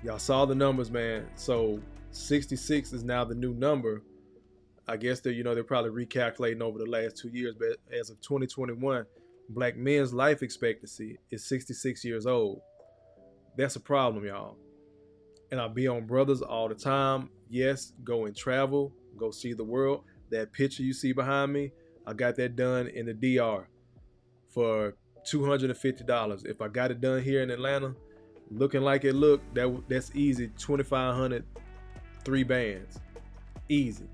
y'all saw the numbers, man. So 66 is now the new number. I guess they're probably recalculating over the last 2 years, but as of 2021, black men's life expectancy is 66 years old. That's a problem, y'all. And I'll be on brothers all the time. Yes, go and travel, go see the world. That picture you see behind me, I got that done in the DR for $250. If I got it done here in Atlanta, looking like it looked, that's easy. 2,500, 3 bands, easy.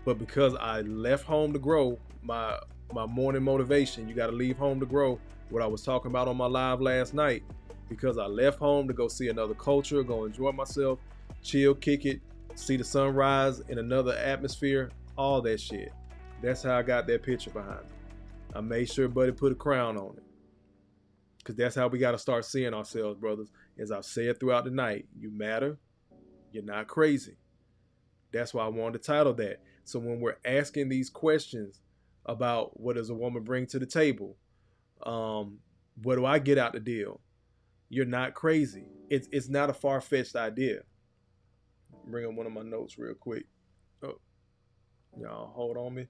But because I left home to grow, my morning motivation, you got to leave home to grow, what I was talking about on my live last night, because I left home to go see another culture, go enjoy myself, chill, kick it, see the sunrise in another atmosphere, all that shit. That's how I got that picture behind me. I made sure Buddy put a crown on it. Because that's how we got to start seeing ourselves, brothers. As I've said throughout the night, you matter, you're not crazy. That's why I wanted to title that. So when we're asking these questions about what does a woman bring to the table, what do I get out the deal? You're not crazy. It's not a far-fetched idea. Bring up one of my notes real quick. Oh, y'all hold on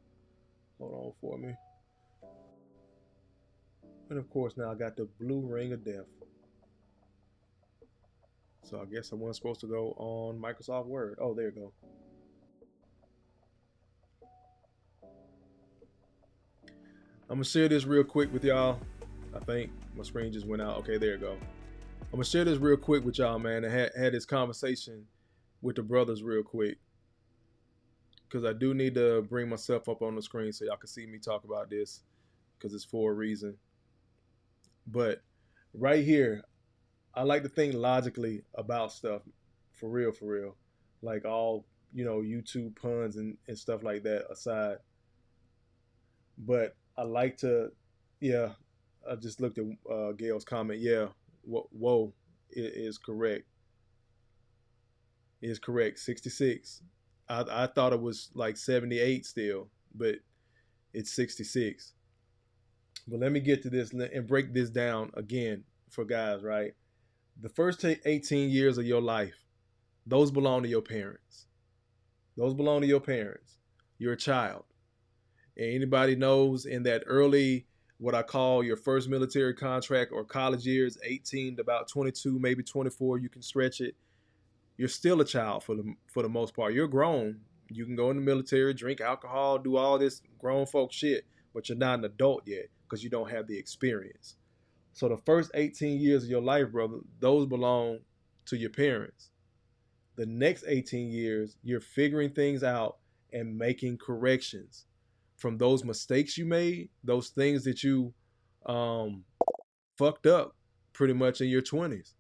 for me. And of course now I got the blue ring of death. So I guess I wasn't supposed to go on Microsoft Word. Oh, there you go. I'm gonna share this real quick with y'all. I think my screen just went out. Okay, there you go. I'm gonna share this real quick with y'all, man. I had this conversation with the brothers real quick, because I do need to bring myself up on the screen so y'all can see me talk about this, because it's for a reason. But right here, I like to think logically about stuff, for real. Like all, YouTube puns and stuff like that aside. But I like to, I just looked at Gail's comment. Yeah, whoa, it is correct. It is correct, 66. I thought it was like 78 still, but it's 66. But let me get to this and break this down again for guys, right? The first 18 years of your life, those belong to your parents. Those belong to your parents. You're a child. And anybody knows in that early what I call your first military contract or college years, 18 to about 22, maybe 24, you can stretch it. You're still a child for the most part. You're grown. You can go in the military, drink alcohol, do all this grown folk shit, but you're not an adult yet because you don't have the experience. So the first 18 years of your life, brother, those belong to your parents. The next 18 years, you're figuring things out and making corrections from those mistakes you made, those things that you fucked up pretty much in your 20s.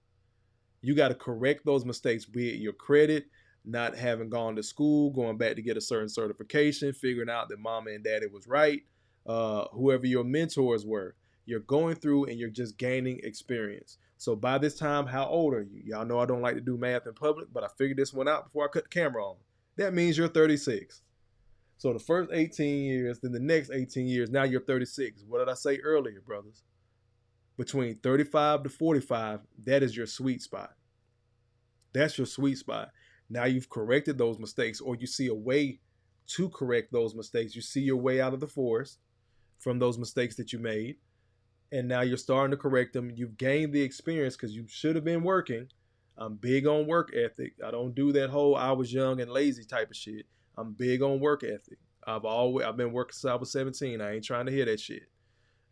You got to correct those mistakes, be it your credit, not having gone to school, going back to get a certain certification, figuring out that mama and daddy was right, whoever your mentors were. You're going through and you're just gaining experience. So by this time, how old are you? Y'all know I don't like to do math in public, but I figured this one out before I cut the camera on. That means you're 36. So the first 18 years, then the next 18 years, now you're 36. What did I say earlier, brothers? Between 35 to 45, that is your sweet spot. That's your sweet spot. Now you've corrected those mistakes, or you see a way to correct those mistakes. You see your way out of the forest from those mistakes that you made, and now you're starting to correct them. You've gained the experience because you should have been working. I'm big on work ethic. I don't do that whole I was young and lazy type of shit. I'm big on work ethic. I've been working since I was 17. I ain't trying to hear that shit.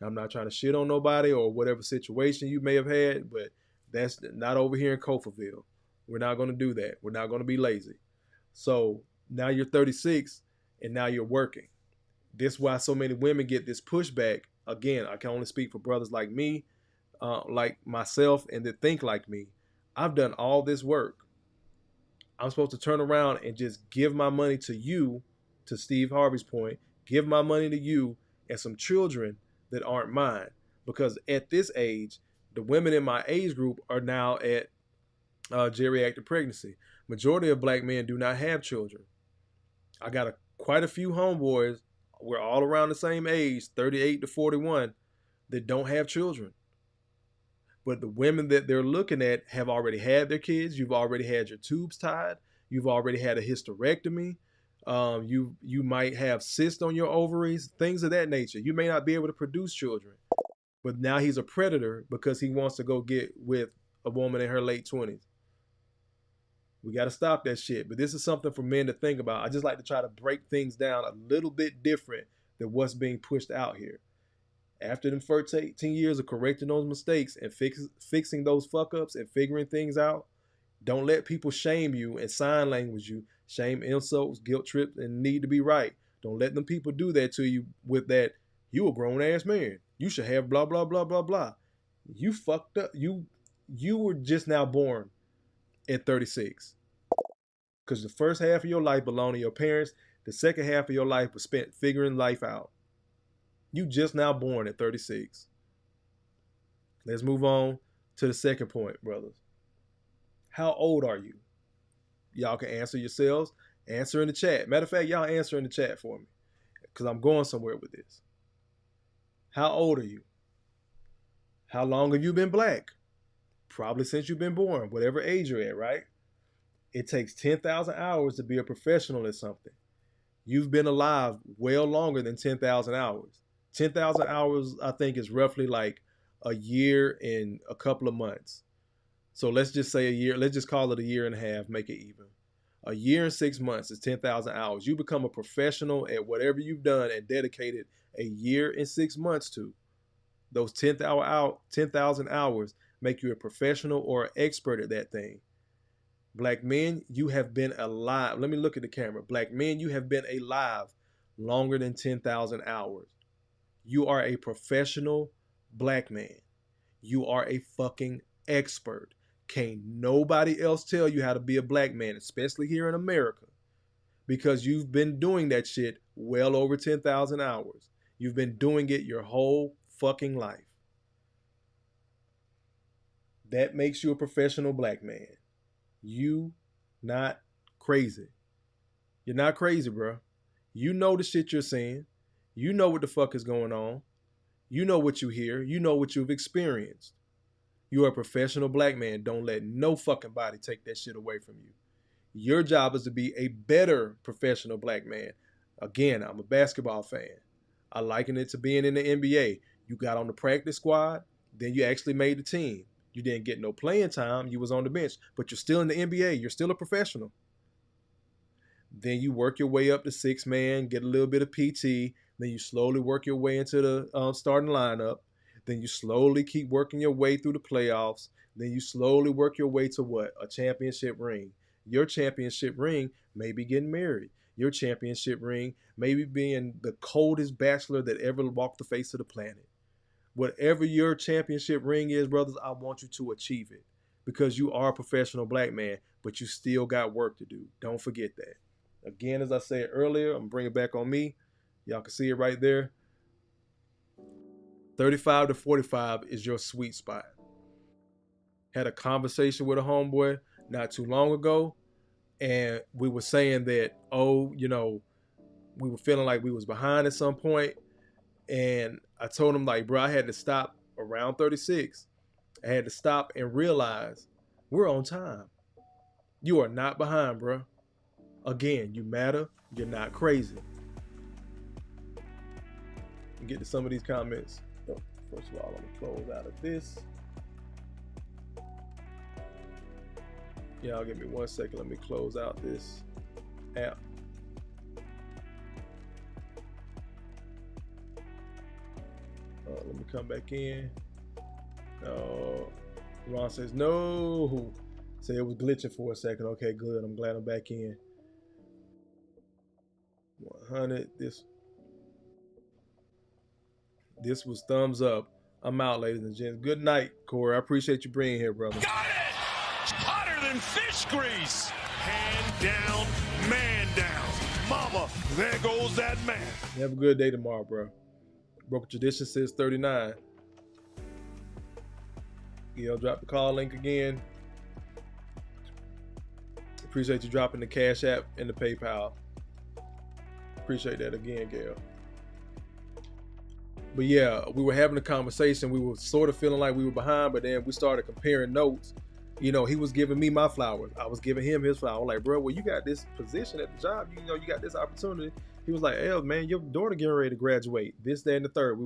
I'm not trying to shit on nobody or whatever situation you may have had, but that's not over here in Coferville. We're not going to do that. We're not going to be lazy. So now you're 36 and now you're working. This is why so many women get this pushback. Again, I can only speak for brothers like me, like myself, and that think like me. I've done all this work. I'm supposed to turn around and just give my money to you, to Steve Harvey's point, give my money to you and some children that aren't mine. Because at this age, the women in my age group are now at geriatric pregnancy. Majority of black men do not have children. I got quite a few homeboys, we're all around the same age, 38 to 41, that don't have children. But the women that they're looking at have already had their kids. You've already had your tubes tied. You've already had a hysterectomy. You might have cysts on your ovaries, things of that nature. You may not be able to produce children. But now he's a predator because he wants to go get with a woman in her late 20s. We got to stop that shit. But this is something for men to think about. I just like to try to break things down a little bit different than what's being pushed out here. After them first 18 years of correcting those mistakes and fixing those fuck ups and figuring things out, don't let people shame you and sign language you. Shame, insults, guilt trips, and need to be right. Don't let them people do that to you with that, you a grown ass man. You should have blah, blah, blah, blah, blah. You fucked up. You were just now born at 36. Because the first half of your life belonged to your parents. The second half of your life was spent figuring life out. You just now born at 36. Let's move on to the second point, brothers. How old are you? Y'all can answer yourselves. Answer in the chat. Matter of fact, y'all answer in the chat for me, because I'm going somewhere with this. How old are you? How long have you been black? Probably since you've been born, whatever age you're at, right? It takes 10,000 hours to be a professional at something. You've been alive well longer than 10,000 hours. 10,000 hours, I think, is roughly like a year and a couple of months. So let's just say a year. Let's just call it a year and a half, make it even. A year and 6 months is 10,000 hours. You become a professional at whatever you've done and dedicated a year and 6 months to. Those 10,000 hours make you a professional or an expert at that thing. Black men, you have been alive. Let me look at the camera. Black men, you have been alive longer than 10,000 hours. You are a professional black man. You are a fucking expert. Can't nobody else tell you how to be a black man, especially here in America, because you've been doing that shit well over 10,000 hours. You've been doing it your whole fucking life. That makes you a professional black man. You not crazy. You're not crazy, bro. You know the shit you're saying. You know what the fuck is going on. You know what you hear. You know what you've experienced. You're a professional black man. Don't let no fucking body take that shit away from you. Your job is to be a better professional black man. Again, I'm a basketball fan. I liken it to being in the NBA. You got on the practice squad, then you actually made the team. You didn't get no playing time. You was on the bench, but you're still in the NBA. You're still a professional. Then you work your way up to 6-man, get a little bit of PT. Then you slowly work your way into the starting lineup. Then you slowly keep working your way through the playoffs. Then you slowly work your way to what? A championship ring. Your championship ring may be getting married. Your championship ring may be being the coldest bachelor that ever walked the face of the planet. Whatever your championship ring is, brothers, I want you to achieve it because you are a professional black man, but you still got work to do. Don't forget that. Again, as I said earlier, I'm bringing it back on me. Y'all can see it right there. 35 to 45 is your sweet spot. Had a conversation with a homeboy not too long ago, and we were saying that, we were feeling like we was behind at some point. And I told him, like, bro, I had to stop around 36. I had to stop and realize we're on time. You are not behind, bro. Again, you matter. You're not crazy. Get to some of these comments. First of all, I'm going to close out of this. Y'all give me 1 second. Let me close out this app. Let me come back in. Ron says no. Say it was glitching for a second. Okay, good. I'm glad I'm back in. 100. This was thumbs up. I'm out, ladies and gents. Good night, Corey. I appreciate you being here, brother. Got it! Hotter than fish grease. Hand down, man down. Mama, there goes that man. Have a good day tomorrow, bro. Broken Tradition says 39. Drop the call link again. Appreciate you dropping the Cash App and the PayPal. Appreciate that again, Gail. But yeah, we were having a conversation. We were sort of feeling like we were behind, but then we started comparing notes. He was giving me my flowers. I was giving him his flowers. I was like, bro, well, you got this position at the job. You got this opportunity. He was like, hey, man, your daughter getting ready to graduate. This, that, and the third.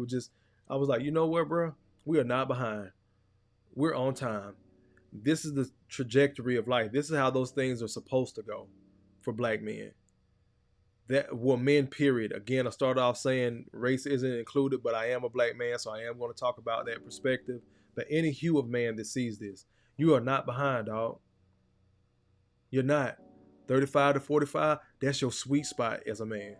I was like, you know what, bro? We are not behind. We're on time. This is the trajectory of life. This is how those things are supposed to go for black men. Men, period. Again, I started off saying race isn't included, but I am a black man, so I am going to talk about that perspective. But any hue of man that sees this, you are not behind, dog. You're not. 35 to 45, that's your sweet spot as a man.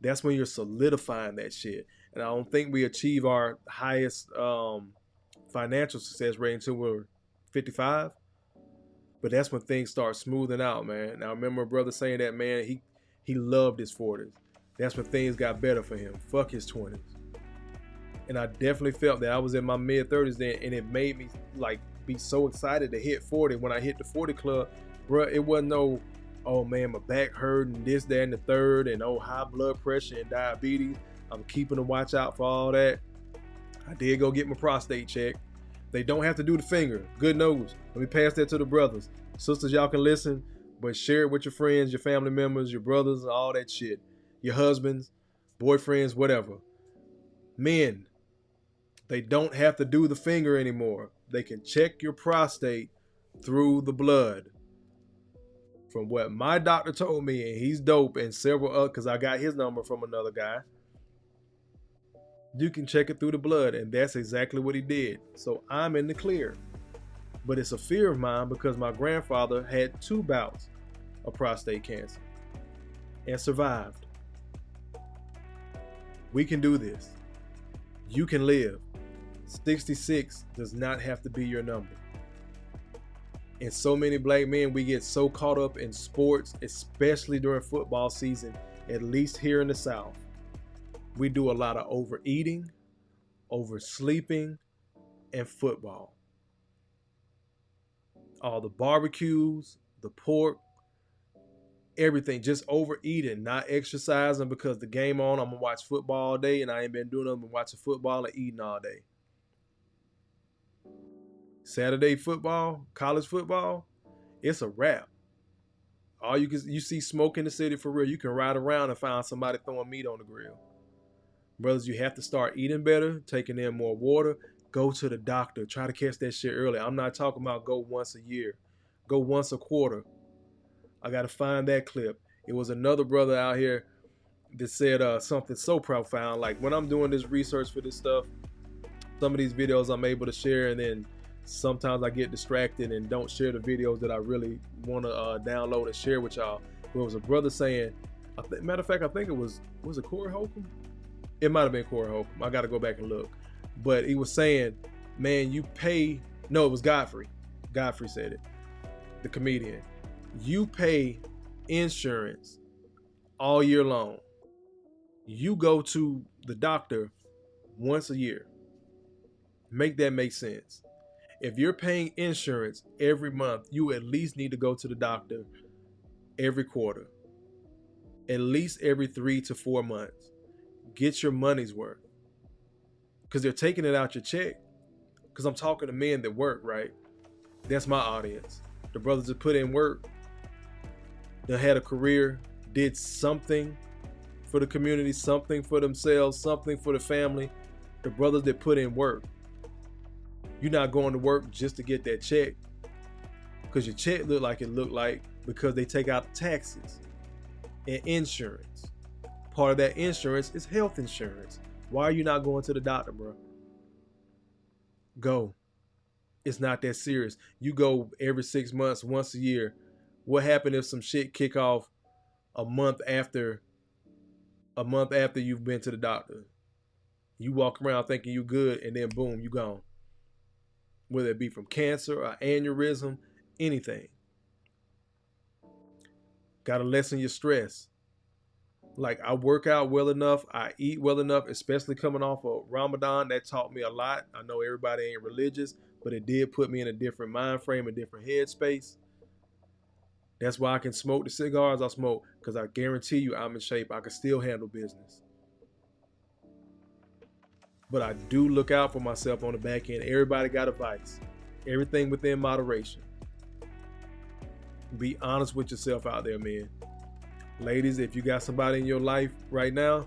That's when you're solidifying that shit. And I don't think we achieve our highest financial success rate until we're 55. But that's when things start smoothing out, man. Now, I remember a brother saying that, man, he loved his 40s. That's when things got better for him. Fuck his 20s. And I definitely felt that I was in my mid-30s then, and it made me like be so excited to hit 40. When I hit the 40 club, bro, it wasn't no, oh man, my back hurting, this, that, and the third, and high blood pressure and diabetes. I'm keeping a watch out for all that. I did go get my prostate checked. They don't have to do the finger. Good news. Let me pass that to the brothers. Sisters, y'all can listen, but share it with your friends, your family members, your brothers, all that shit. Your husbands, boyfriends, whatever. Men, they don't have to do the finger anymore. They can check your prostate through the blood. From what my doctor told me, and he's dope, and several other, because I got his number from another guy, you can check it through the blood, and that's exactly what he did. So I'm in the clear. But it's a fear of mine because my grandfather had 2 bouts of prostate cancer and survived. We can do this. You can live. 66 does not have to be your number. And so many black men, we get so caught up in sports, especially during football season, at least here in the South. We do a lot of overeating, oversleeping, and football. All the barbecues, the pork, everything, just overeating, not exercising because the game on, I'm going to watch football all day, and I ain't been doing nothing but watching football and eating all day. Saturday football, college football, it's a wrap. You see smoke in the city for real. You can ride around and find somebody throwing meat on the grill. Brothers, you have to start eating better, taking in more water. Go to the doctor. Try to catch that shit early. I'm not talking about go once a year. Go once a quarter. I got to find that clip. It was another brother out here that said something so profound. Like, when I'm doing this research for this stuff, some of these videos I'm able to share, and then sometimes I get distracted and don't share the videos that I really want to download and share with y'all. There was a brother saying, matter of fact, I think it was it Corey Holcomb? It might have been Corey Holcomb. I got to go back and look. But he was saying, man, you pay, no, it was Godfrey. Godfrey said it, the comedian. You pay insurance all year long. You go to the doctor once a year. Make that make sense. If you're paying insurance every month, you at least need to go to the doctor every quarter, at least every 3 to 4 months. Get your money's worth, because they're taking it out your check. Because I'm talking to men that work, right? That's my audience. The brothers that put in work, that had a career, did something for the community, something for themselves, something for the family. The brothers that put in work. You're not going to work just to get that check, because your check look like it looked like, because they take out taxes and insurance. Part of that insurance is health insurance. Why are you not going to the doctor, bro? Go. It's not that serious. You go every 6 months, once a year. What happened if some shit kick off a month after you've been to the doctor? You walk around thinking you good, and then boom, you gone. Whether it be from cancer or aneurysm, anything. Gotta lessen your stress. Like, I work out well enough, I eat well enough, especially coming off of Ramadan. That taught me a lot. I know everybody ain't religious, but it did put me in a different mind frame, a different headspace. That's why I can smoke the cigars I smoke, because I guarantee you I'm in shape. I can still handle business. But I do look out for myself on the back end. Everybody got a vice. Everything within moderation. Be honest with yourself out there, man. Ladies, if you got somebody in your life right now,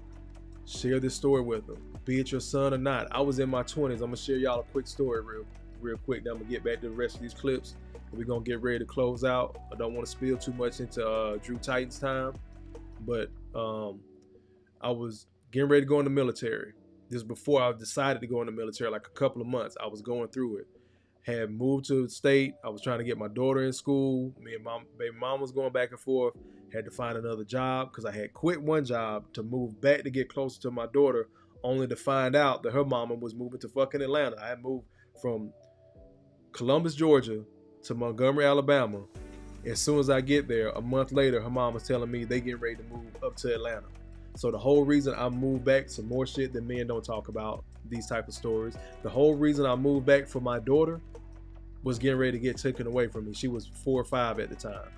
share this story with them. Be it your son or not. I was in my 20s. I'm going to share y'all a quick story real quick. Then I'm going to get back to the rest of these clips. We're going to get ready to close out. I don't want to spill too much into G.R.O.W.T.H time. But I was getting ready to go in the military. This is before I decided to go in the military, like a couple of months. I was going through it. Had moved to the state. I was trying to get my daughter in school. Me and baby mom was going back and forth. Had to find another job, because I had quit one job to move back to get closer to my daughter, only to find out that her mama was moving to fucking Atlanta. I had moved from Columbus, Georgia to Montgomery, Alabama. As soon as I get there, a month later, her mom was telling me they getting ready to move up to Atlanta. So the whole reason I moved back, some more shit that men don't talk about, these type of stories. The whole reason I moved back for my daughter was getting ready to get taken away from me. She was 4 or 5 at the time.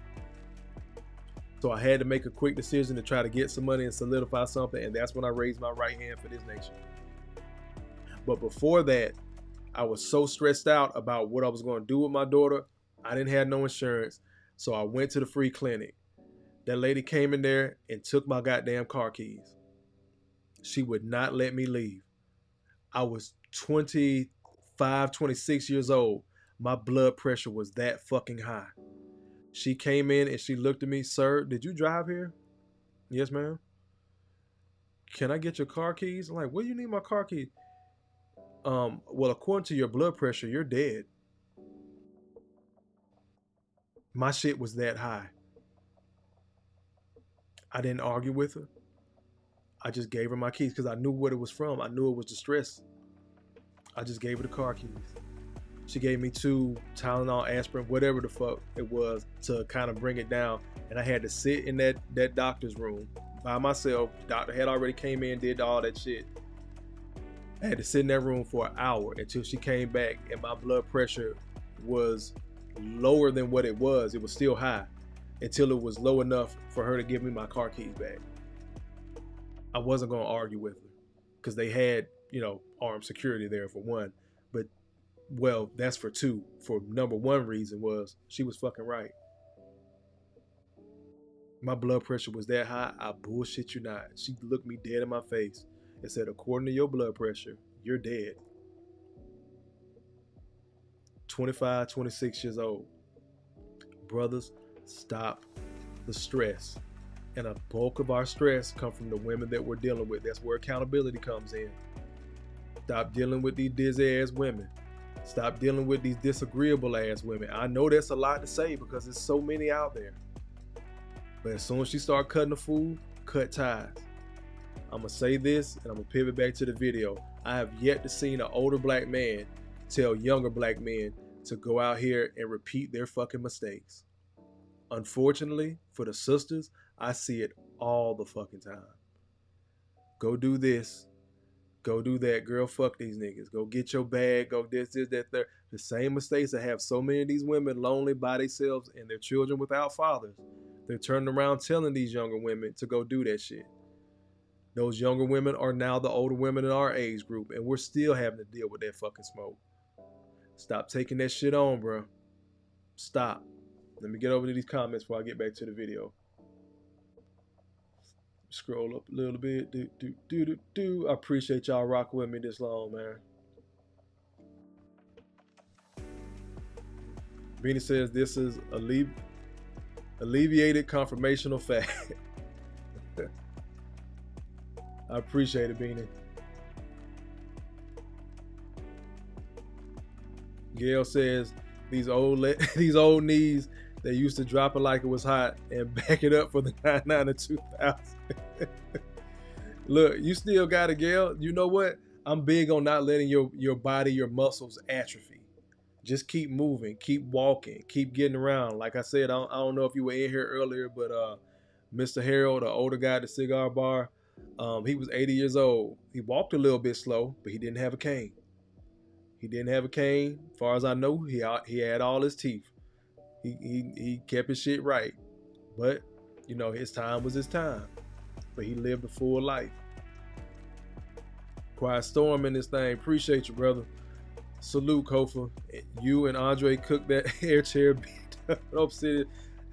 So I had to make a quick decision to try to get some money and solidify something, and that's when I raised my right hand for this nation. But before that, I was so stressed out about what I was going to do with my daughter. I didn't have no insurance, so I went to the free clinic. That lady came in there and took my goddamn car keys. She would not let me leave. I was 25, 26 years old. My blood pressure was that fucking high. She came in and she looked at me. Sir, did you drive here? Yes, ma'am. Can I get your car keys? I'm like, what do you need my car keys? Well, according to your blood pressure, you're dead. My shit was that high. I didn't argue with her. I just gave her my keys because I knew what it was from. I knew it was the stress. I just gave her the car keys. She gave me 2 Tylenol, aspirin, whatever the fuck it was, to kind of bring it down. And I had to sit in that doctor's room by myself. The doctor had already came in, did all that shit. I had to sit in that room for an hour until she came back, and my blood pressure was lower than what it was. It was still high until it was low enough for her to give me my car keys back. I wasn't going to argue with her because they had, armed security there for one. But, well, that's for 2. For number 1 reason was she was fucking right. My blood pressure was that high. I bullshit you not. She looked me dead in my face It said, according to your blood pressure, you're dead. 25, 26 years old. Brothers, stop the stress. And a bulk of our stress come from the women that we're dealing with. That's where accountability comes in. Stop dealing with these dizzy ass women. Stop dealing with these disagreeable ass women. I know that's a lot to say because there's so many out there. But as soon as she start cutting the food, cut ties. I'm going to say this and I'm going to pivot back to the video. I have yet to see an older black man tell younger black men to go out here and repeat their fucking mistakes. Unfortunately, for the sisters, I see it all the fucking time. Go do this. Go do that. Girl, fuck these niggas. Go get your bag. Go this, that, third. The same mistakes that have so many of these women lonely by themselves and their children without fathers. They're turning around telling these younger women to go do that shit. Those younger women are now the older women in our age group, and we're still having to deal with that fucking smoke. Stop taking that shit on, bro. Stop. Let me get over to these comments before I get back to the video. Scroll up a little bit. I appreciate y'all rocking with me this long, man. Beanie says this is alleviated confirmational fact. I appreciate it, Beanie. Gail says these old knees, they used to drop it like it was hot and back it up for the 99 and 2000. Look, you still got it, Gail. You know what? I'm big on not letting your body, your muscles atrophy. Just keep moving, keep walking, keep getting around. Like I said, I don't know if you were in here earlier, but Mr. Harold, the older guy at the cigar bar, he was 80 years old. He walked a little bit slow, but he didn't have a cane. He didn't have a cane. As far as I know, he had all his teeth. He kept his shit right. But, you know, his time was his time. But he lived a full life. Quiet Storm in this thing. Appreciate you, brother. Salute, Kofa. You and Andre cooked that air chair beat up City.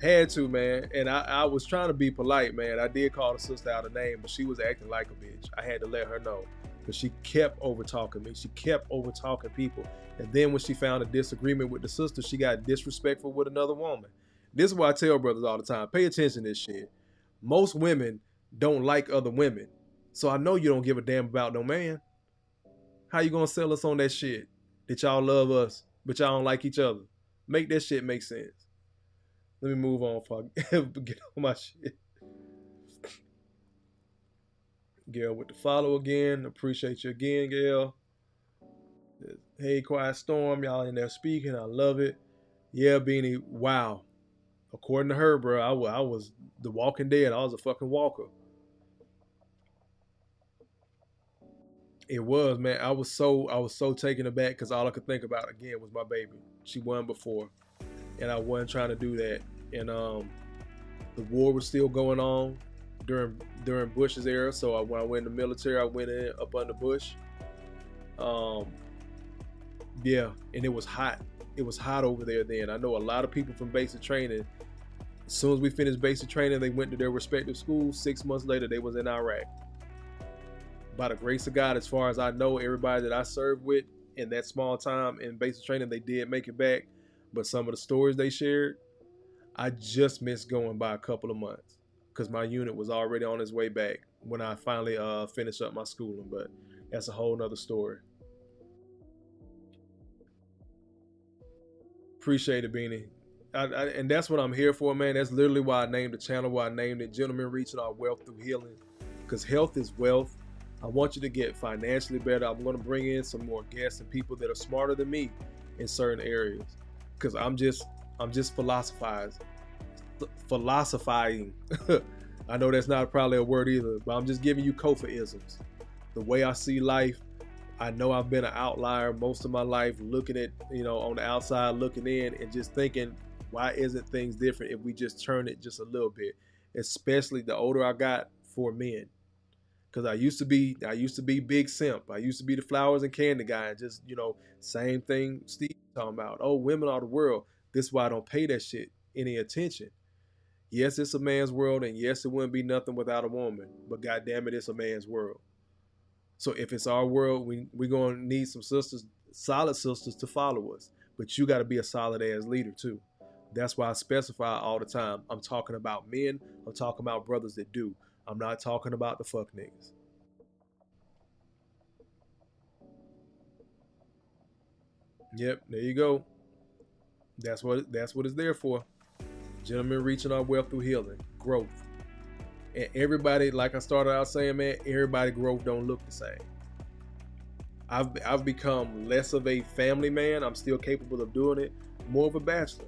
Had to, man. And I was trying to be polite, man. I did call the sister out a name, but she was acting like a bitch. I had to let her know. But she kept over talking me. She kept over talking people. And then when she found a disagreement with the sister, she got disrespectful with another woman. This is why I tell brothers all the time, pay attention to this shit. Most women don't like other women. So I know you don't give a damn about no man. How you gonna sell us on that shit? That y'all love us, but y'all don't like each other. Make that shit make sense. Let me move on before I get on my shit. Gail with the follow again. Appreciate you again, Gail. Hey, Quiet Storm. Y'all in there speaking. I love it. Yeah, Beanie. Wow. According to her, bro, I was the Walking Dead. I was a fucking walker. It was, man. I was so taken aback because all I could think about again was my baby. She won before, and I wasn't trying to do that. And the war was still going on during Bush's era. So when I went in the military, I went in up under Bush. Yeah, and it was hot. It was hot over there then. I know a lot of people from basic training. As soon as we finished basic training, they went to their respective schools. 6 months later, they was in Iraq. By the grace of God, as far as I know, everybody that I served with in that small time in basic training, they did make it back. But some of the stories they shared, I just missed going by a couple of months because my unit was already on its way back when I finally finished up my schooling. But that's a whole nother story. Appreciate it, Beanie. And that's what I'm here for, man. That's literally why I named the channel, why I named it Gentlemen Reaching Our Wealth Through Healing. Because health is wealth. I want you to get financially better. I'm going to bring in some more guests and people that are smarter than me in certain areas. Because I'm just philosophizing. I know that's not probably a word either, but I'm just giving you Kofa-isms. The way I see life. I know I've been an outlier most of my life, looking at, on the outside, looking in and just thinking, why isn't things different if we just turn it just a little bit? Especially the older I got for men. Because I used to be big simp. I used to be the flowers and candy guy. And just, same thing Steve talking about. Oh, women are the world. This is why I don't pay that shit any attention. Yes, it's a man's world. And yes, it wouldn't be nothing without a woman. But goddamn it, it's a man's world. So if it's our world, we're going to need some sisters, solid sisters to follow us. But you got to be a solid ass leader too. That's why I specify all the time. I'm talking about men. I'm talking about brothers that do. I'm not talking about the fuck niggas. Yep, there you go. That's what it's there for. Gentlemen reaching our wealth through healing, growth. And everybody, like I started out saying, man, everybody growth don't look the same. I've become less of a family man. I'm still capable of doing it. More of a bachelor.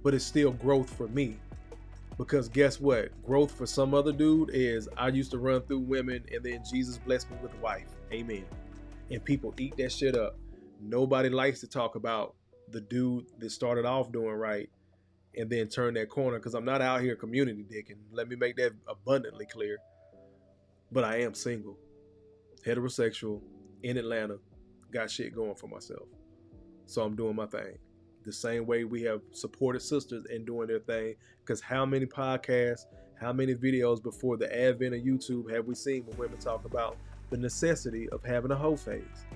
But it's still growth for me. Because guess what? Growth for some other dude is I used to run through women and then Jesus blessed me with a wife. Amen. And people eat that shit up. Nobody likes to talk about the dude that started off doing right and then turn that corner, because I'm not out here community dicking. Let me make that abundantly clear. But I am single, heterosexual, in Atlanta, got shit going for myself. So I'm doing my thing. The same way we have supported sisters in doing their thing, because how many podcasts, how many videos before the advent of YouTube have we seen when women talk about the necessity of having a hoe phase?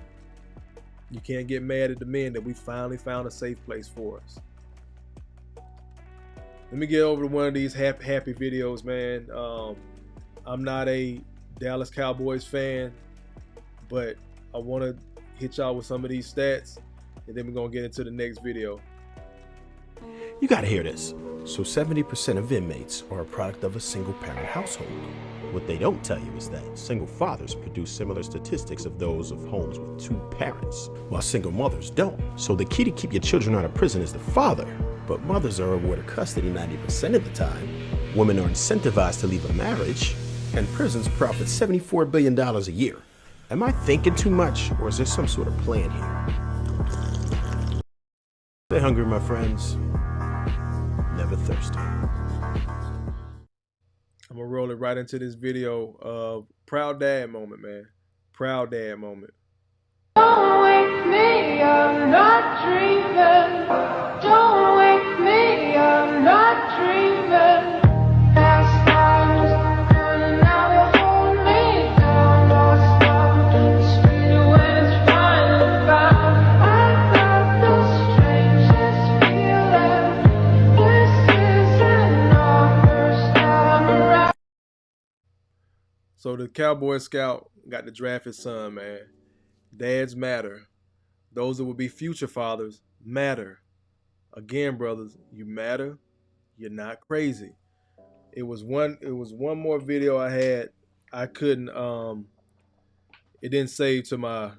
You can't get mad at the men that we finally found a safe place for us. Let me get over to one of these happy videos, man. I'm not a Dallas Cowboys fan, but I want to hit y'all with some of these stats, and then we're going to get into the next video. You gotta hear this. So 70% of inmates are a product of a single-parent household. What they don't tell you is that single fathers produce similar statistics of those of homes with two parents, while single mothers don't. So the key to keep your children out of prison is the father, but mothers are awarded custody 90% of the time, women are incentivized to leave a marriage, and prisons profit $74 billion a year. Am I thinking too much, or is there some sort of plan here? Stay hungry, my friends. Never thirsty. I'm gonna roll it right into this video of proud dad moment, man. Proud dad moment. Don't wake me, I'm not dreaming. Don't wake me, I'm not dreaming. Past times, and now you hold me down. Lost out the street when it's finally found. I got the strangest feeling. This isn't our first time around. So the Cowboy Scout got to draft his son, man. Dads matter. Those that will be future fathers matter. Again, brothers, you matter. You're not crazy. It was one more video I had. I couldn't it didn't save to my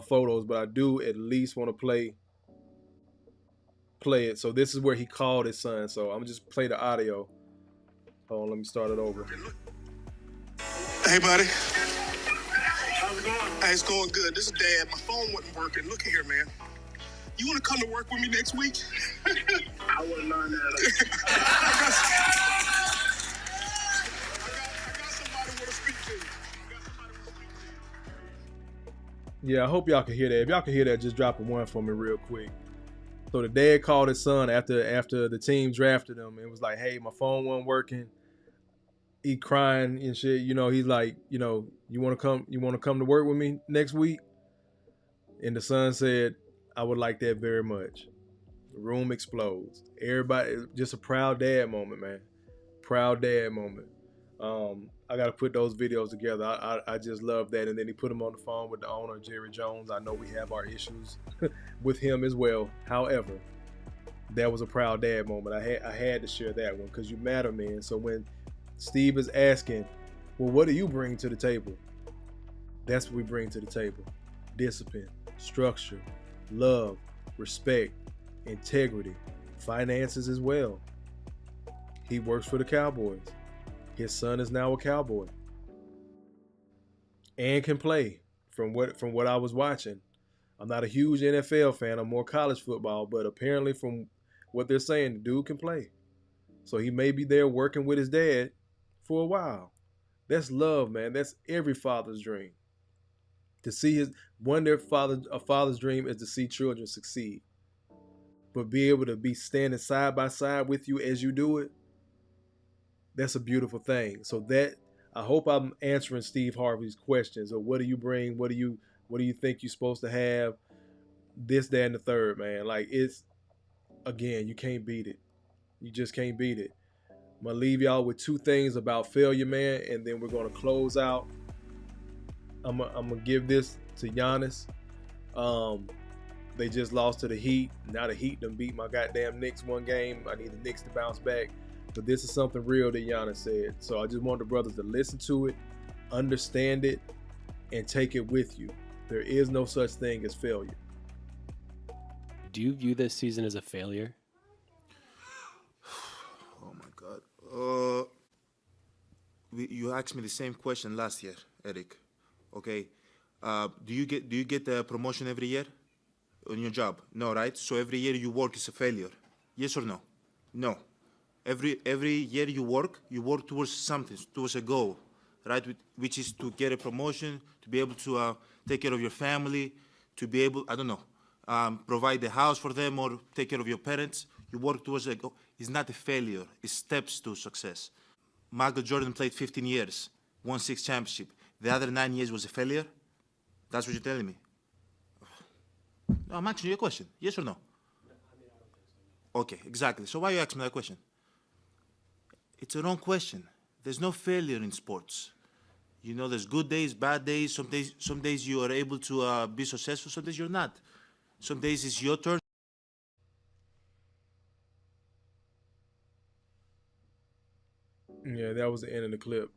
photos, but I do at least want to play it. So this is where he called his son. So I'm just play the audio. Hold on, let me start it over. Hey, buddy. How's it going? Hey, it's going good. This is Dad. My phone wasn't working. Look here, man. You want to come to work with me next week? I wouldn't mind that. I got somebody want to speak to you. Yeah, I hope y'all can hear that. If y'all can hear that, just drop a one for me real quick. So the dad called his son after the team drafted him and was like, hey, my phone wasn't working. He crying and shit. You know, he's like, you know, you want to come to work with me next week? And the son said, I would like that very much. The room explodes. Everybody, just a proud dad moment, man. Proud dad moment. I got to put those videos together. I just love that. And then he put him on the phone with the owner, Jerry Jones. I know we have our issues with him as well. However, that was a proud dad moment. I had to share that one because you matter, man. So when Steve is asking, well, what do you bring to the table? That's what we bring to the table. Discipline, structure, love, respect, integrity, finances as well. He works for the Cowboys. His son is now a Cowboy and can play from what I was watching. I'm not a huge NFL fan. I'm more college football, but apparently from what they're saying, the dude can play. So he may be there working with his dad for a while. That's love, man. That's every father's dream. To see a father's dream is to see children succeed. But be able to be standing side by side with you as you do it, that's a beautiful thing. So that I hope I'm answering Steve Harvey's questions, or what do you bring? What do you think you're supposed to have? This, that, and the third, man. Like, it's, again, you can't beat it. You just can't beat it. I'm gonna leave y'all with two things about failure, man, and then we're gonna close out. I'm gonna give this to Giannis. They just lost to the Heat. Now the Heat done beat my goddamn Knicks one game. I need the Knicks to bounce back. But this is something real that Giannis said. So I just want the brothers to listen to it, understand it, and take it with you. There is no such thing as failure. Do you view this season as a failure? Oh my God. You asked me the same question last year, Eric. Okay. Do you get the promotion every year on your job? No, right? So every year you work is a failure. Yes or no? No. Every year you work towards something, towards a goal, right? Which is to get a promotion, to be able to take care of your family, to be able, I don't know, provide the house for them or take care of your parents. You work towards a goal. It's not a failure. It's steps to success. Michael Jordan played 15 years, won 6 championships. The other 9 years was a failure? That's what you're telling me? No, I'm asking you a question. Yes or no? Okay, exactly. So why are you asking me that question? It's a wrong question. There's no failure in sports. You know, there's good days, bad days. Some days you are able to be successful. Some days you're not. Some days it's your turn. Yeah, that was the end of the clip.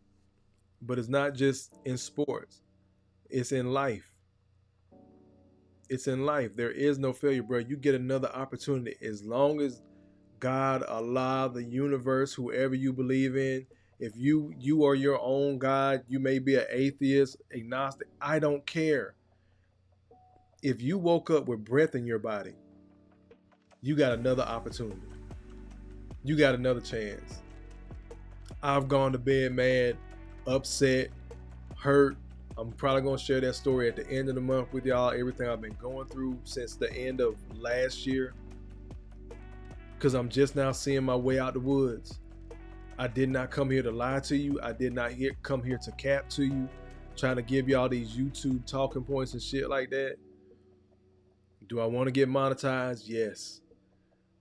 But it's not just in sports. It's in life. It's in life. There is no failure, bro. You get another opportunity as long as God, Allah, the universe, whoever you believe in. If you are your own God, you may be an atheist, agnostic. I don't care. If you woke up with breath in your body, you got another opportunity. You got another chance. I've gone to bed mad, upset, hurt. I'm probably going to share that story at the end of the month with y'all, everything I've been going through since the end of last year. Because I'm just now seeing my way out the woods. I did not come here to lie to you. I did not come here to cap to you, trying to give y'all these YouTube talking points and shit like that. Do I want to get monetized? Yes.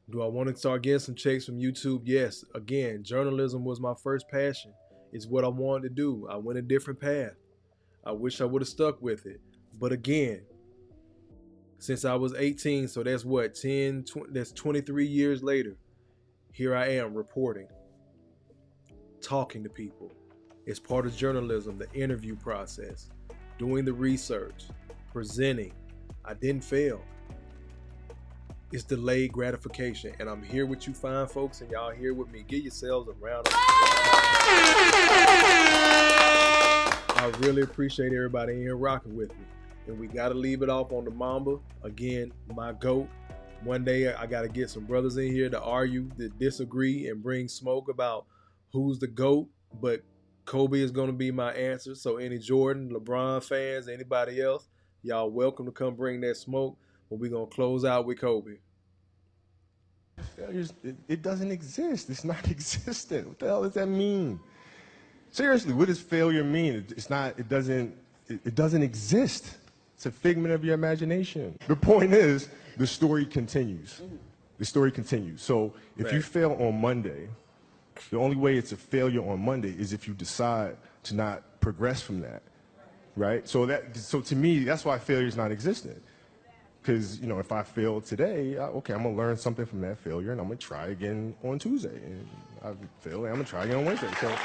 Do I want to start getting some checks from YouTube? Yes. Again, journalism was my first passion. It's what I wanted to do. I went a different path. I wish I would have stuck with it. But again, since I was 18, so that's what, 10, 20, that's 23 years later, here I am reporting, talking to people. It's part of journalism, the interview process, doing the research, presenting. I didn't fail. It's delayed gratification. And I'm here with you fine folks, and y'all here with me. Give yourselves a round of applause. I really appreciate everybody in here rocking with me. And we got to leave it off on the Mamba. Again, my GOAT. One day I got to get some brothers in here to argue, to disagree, and bring smoke about who's the GOAT. But Kobe is going to be my answer. So any Jordan, LeBron fans, anybody else, y'all welcome to come bring that smoke. But we're going to close out with Kobe. Failures, it doesn't exist. It's not existent. What the hell does that mean? Seriously, what does failure mean? It doesn't exist. It's a figment of your imagination. The point is, the story continues. The story continues. So if you fail on Monday, the only way it's a failure on Monday is if you decide to not progress from that, right? So to me, that's why failure is not existent. Because, you know, if I fail today, okay, I'm going to learn something from that failure, and I'm going to try again on Tuesday. And I fail, and I'm going to try again on Wednesday. So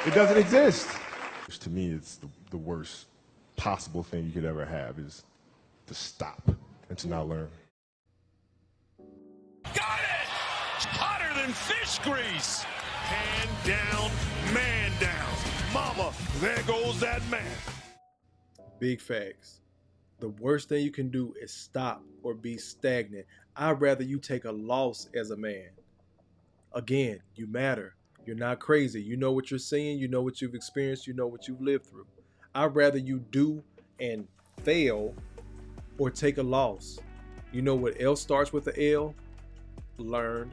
it doesn't exist. Which to me, it's the worst possible thing you could ever have is to stop and to not learn. Got it! Hotter than fish grease. Hand down, man down. Mama, there goes that man. Big facts. The worst thing you can do is stop or be stagnant. I'd rather you take a loss as a man. Again, you matter. You're not crazy. You know what you're seeing. You know what you've experienced. You know what you've lived through. I'd rather you do and fail or take a loss. You know what else starts with the L? Learn.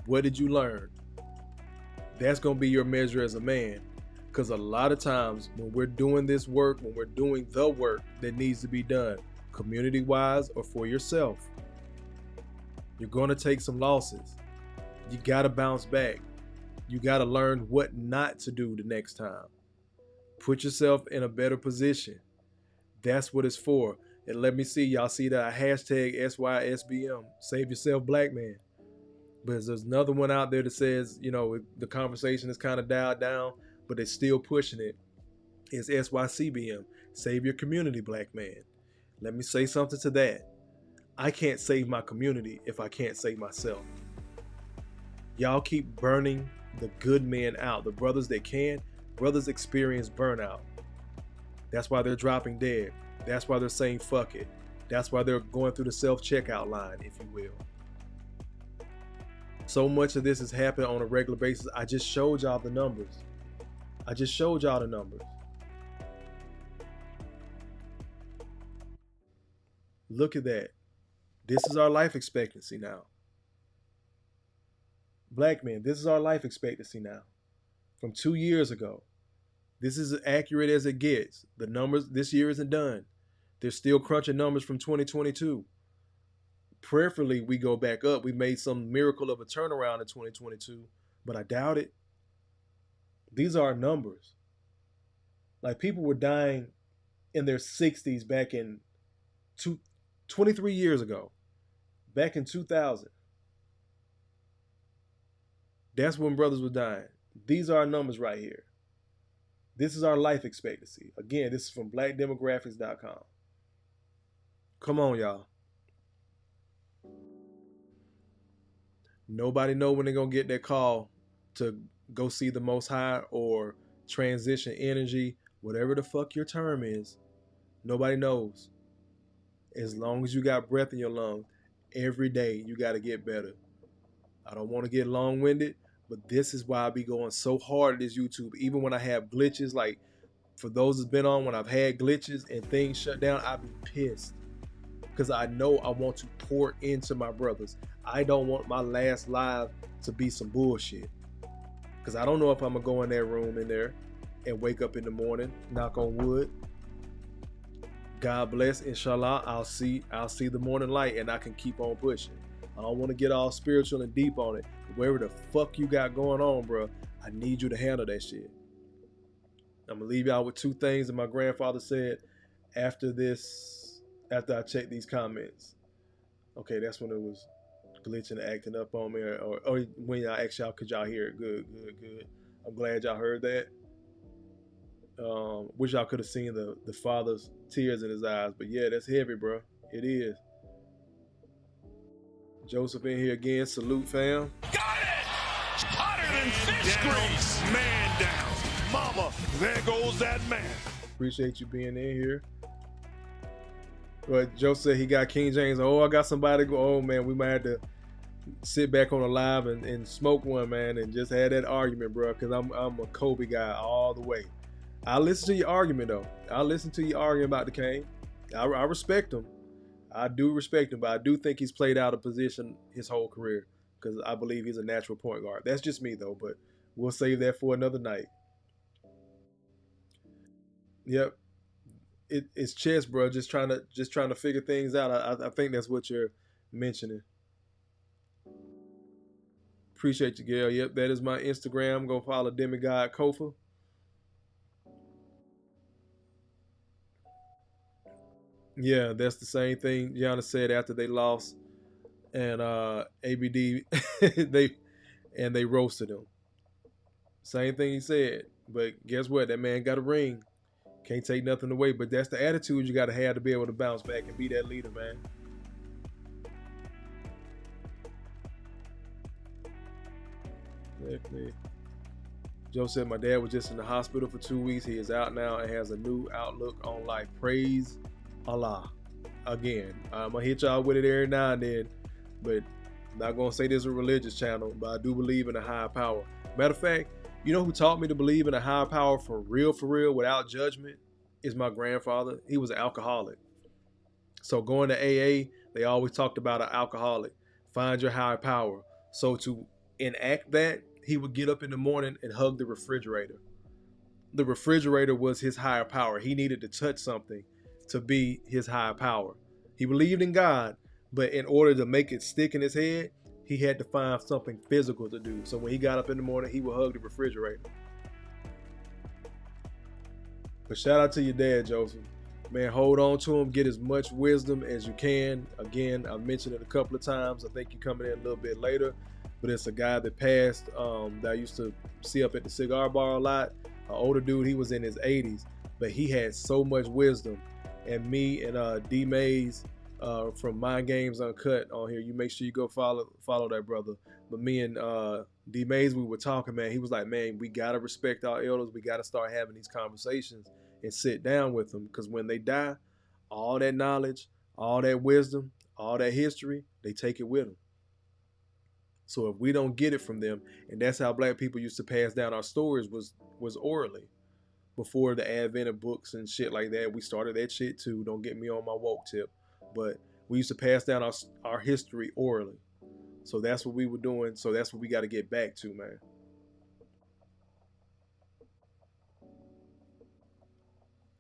What did you learn? That's going to be your measure as a man. Because a lot of times when we're doing this work, when we're doing the work that needs to be done, community-wise or for yourself, you're going to take some losses. You got to bounce back. You got to learn what not to do the next time. Put yourself in a better position. That's what it's for. And let me see, y'all see that hashtag SYSBM, Save Yourself Black Man. But there's another one out there that says, you know, the conversation is kind of dialed down, but they're still pushing it. It's SYCBM, Save Your Community Black Man. Let me say something to that. I can't save my community if I can't save myself. Y'all keep burning the good men out. The brothers that can, brothers experience burnout. That's why they're dropping dead. That's why they're saying fuck it. That's why they're going through the self-checkout line, if you will. So much of this is happening on a regular basis. I just showed y'all the numbers. Look at that. This is our life expectancy now. Black men, this is our life expectancy now. From 2 years ago. This is as accurate as it gets. The numbers, this year isn't done. They're still crunching numbers from 2022. Prayerfully, we go back up. We made some miracle of a turnaround in 2022, but I doubt it. These are our numbers. Like, people were dying in their 60s back in 23 years ago, back in 2000. That's when brothers were dying. These are our numbers right here. This is our life expectancy. Again, this is from blackdemographics.com. Come on, y'all. Nobody know when they're going to get that call to go see the Most High or transition energy, whatever the fuck your term is. Nobody knows. As long as you got breath in your lungs, every day you got to get better. I don't want to get long-winded, but this is why I be going so hard at this YouTube. Even when I have glitches, like for those that's been on, when I've had glitches and things shut down, I be pissed. Because I know I want to pour into my brothers. I don't want my last live to be some bullshit. Because I don't know if I'm going to go in that room in there and wake up in the morning, knock on wood. God bless, inshallah, I'll see the morning light and I can keep on pushing. I don't want to get all spiritual and deep on it. Wherever the fuck you got going on, bro, I need you to handle that shit. I'm going to leave y'all with 2 things that my grandfather said after I checked these comments. Okay, that's when it was glitching and acting up on me. Or when I asked y'all, could y'all hear it? Good. I'm glad y'all heard that. Wish y'all could have seen the father's tears in his eyes. But yeah, that's heavy, bro. It is. Joseph in here again. Salute, fam. Got it! Hotter than fish grease. Man down. Mama, there goes that man. Appreciate you being in here. But Joe said he got King James. Oh, I got somebody to go. Oh, man, we might have to sit back on the live and smoke one, man, and just have that argument, bro, because I'm a Kobe guy all the way. I listen to your argument, though. I listen to you arguing about the King. I respect him. I do respect him, but I do think he's played out of position his whole career because I believe he's a natural point guard. That's just me, though, but we'll save that for another night. Yep. It's chess, bro. Just trying to figure things out. I think that's what you're mentioning. Appreciate you, Gail. Yep, that is my Instagram. Go follow Demigod Kofa. Yeah, that's the same thing Gianna said after they lost, and ABD they roasted him. Same thing he said, but guess what? That man got a ring. Can't take nothing away, but that's the attitude you got to have to be able to bounce back and be that leader, man. Definitely. Joe said my dad was just in the hospital for 2 weeks. He is out now and has a new outlook on life. Praise Allah. Again, I'm going to hit y'all with it every now and then, but I'm not going to say this is a religious channel, but I do believe in a higher power. Matter of fact, you know who taught me to believe in a higher power for real, without judgment? Is my grandfather. He was an alcoholic. So going to AA, they always talked about an alcoholic. Find your higher power. So to enact that, he would get up in the morning and hug the refrigerator. The refrigerator was his higher power. He needed to touch something to be his higher power. He believed in God, but in order to make it stick in his head, he had to find something physical to do. So when he got up in the morning, he would hug the refrigerator. But shout out to your dad, Joseph. Man, hold on to him. Get as much wisdom as you can. Again, I've mentioned it a couple of times. I think you're coming in a little bit later. But it's a guy that passed that I used to see up at the cigar bar a lot. An older dude, he was in his 80s. But he had so much wisdom. And me and D Mays from Mind Games Uncut on here, you make sure you go follow that brother. But me and D Mays, we were talking, man. He was like, man, we got to respect our elders. We got to start having these conversations and sit down with them, because when they die, all that knowledge, all that wisdom, all that history, they take it with them. So if we don't get it from them, and that's how black people used to pass down our stories, was orally. Before the advent of books and shit like that, we started that shit too. Don't get me on my woke tip, but we used to pass down our history orally. So that's what we were doing. So that's what we got to get back to, man.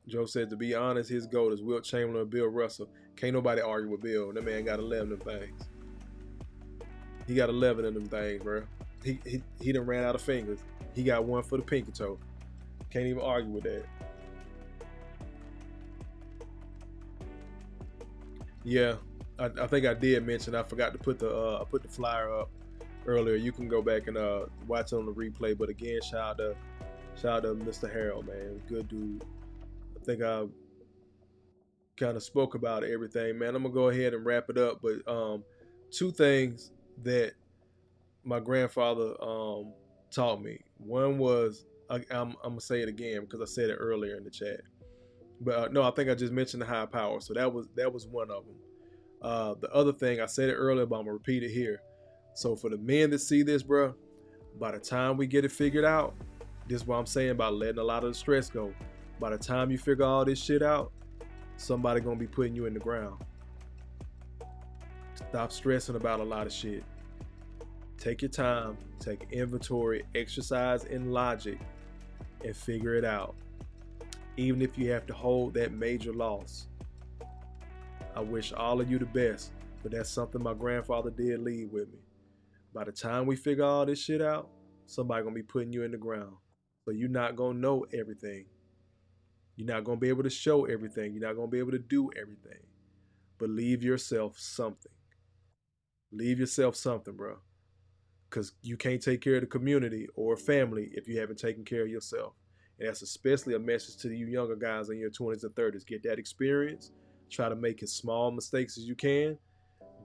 Joe said, to be honest, his GOAT is Wilt Chamberlain or Bill Russell. Can't nobody argue with Bill. That man got 11 of them things. He got 11 of them things, bro. He done ran out of fingers. He got one for the pinky toe. Can't even argue with that. Yeah, I think I did mention. I forgot to put the flyer up earlier. You can go back and watch it on the replay. But again, shout out to Mr. Harold, man. Good dude. I think I kind of spoke about everything, man. I'm gonna go ahead and wrap it up. But two things that my grandfather taught me. One was, I'm gonna say it again because I said it earlier in the chat. But no, I think I just mentioned the high power. So that was one of them. The other thing, I said it earlier, but I'm gonna repeat it here. So for the men that see this, bro, by the time we get it figured out, this is what I'm saying about letting a lot of the stress go. By the time you figure all this shit out, somebody gonna be putting you in the ground. Stop stressing about a lot of shit. Take your time, take inventory, exercise in logic, and figure it out. Even if you have to hold that major loss. I wish all of you the best, but that's something my grandfather did leave with me. By the time we figure all this shit out, somebody gonna be putting you in the ground. So you're not gonna know everything. You're not gonna be able to show everything. You're not gonna be able to do everything. But leave yourself something. Leave yourself something, bro. Because you can't take care of the community or family if you haven't taken care of yourself. And that's especially a message to you younger guys in your 20s and 30s. Get that experience. Try to make as small mistakes as you can.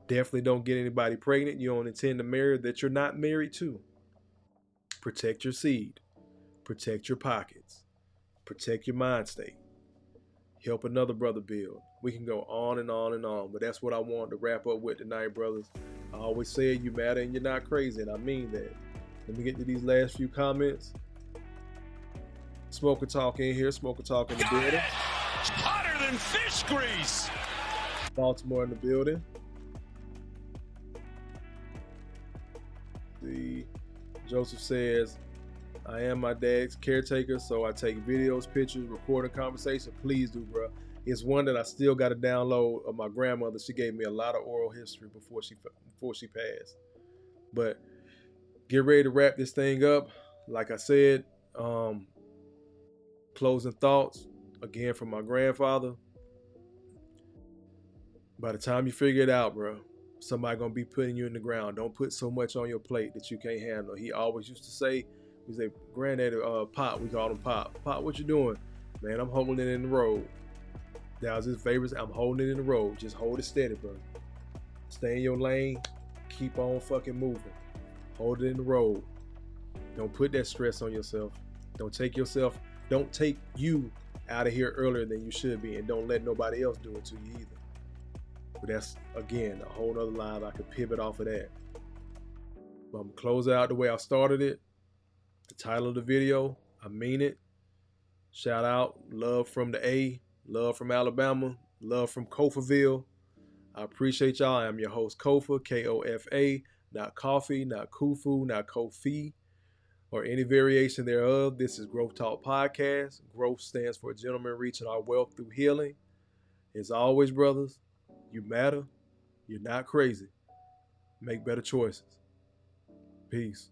Definitely don't get anybody pregnant you don't intend to marry that you're not married to. Protect your seed. Protect your pockets. Protect your mind state. Help another brother build. We can go on and on and on, but that's what I wanted to wrap up with tonight, brothers. I always say you matter and you're not crazy, and I mean that. Let me get to these last few comments. Smoker Talk in here. Smoker Talk in the building. Hotter than fish grease. Baltimore in the building. Joseph says, I am my dad's caretaker, so I take videos, pictures, record a conversation. Please do, bro. It's one that I still got to download of my grandmother. She gave me a lot of oral history before she passed. But get ready to wrap this thing up. Like I said, closing thoughts, again, from my grandfather. By the time you figure it out, bro, somebody going to be putting you in the ground. Don't put so much on your plate that you can't handle. He always used to say, we say, Granddaddy, Pop, we call him Pop. Pop, what you doing? Man, I'm holding it in the road. That was his favorite. I'm holding it in the road. Just hold it steady, bro. Stay in your lane. Keep on fucking moving. Hold it in the road. Don't put that stress on yourself. Don't take you out of here earlier than you should be, and don't let nobody else do it to you either. But that's, again, a whole other line. I could pivot off of that. But I'm going to close it out the way I started it. The title of the video, I mean it. Shout out, love from the A, love from Alabama, love from Kofaville. I appreciate y'all. I am your host, Kofa, Kofa, not coffee, not kufu, not Kofi. or any variation thereof. This is Growth Talk Podcast. Growth stands for gentlemen reaching our wealth through healing. As always, brothers, you matter. You're not crazy. Make better choices. Peace.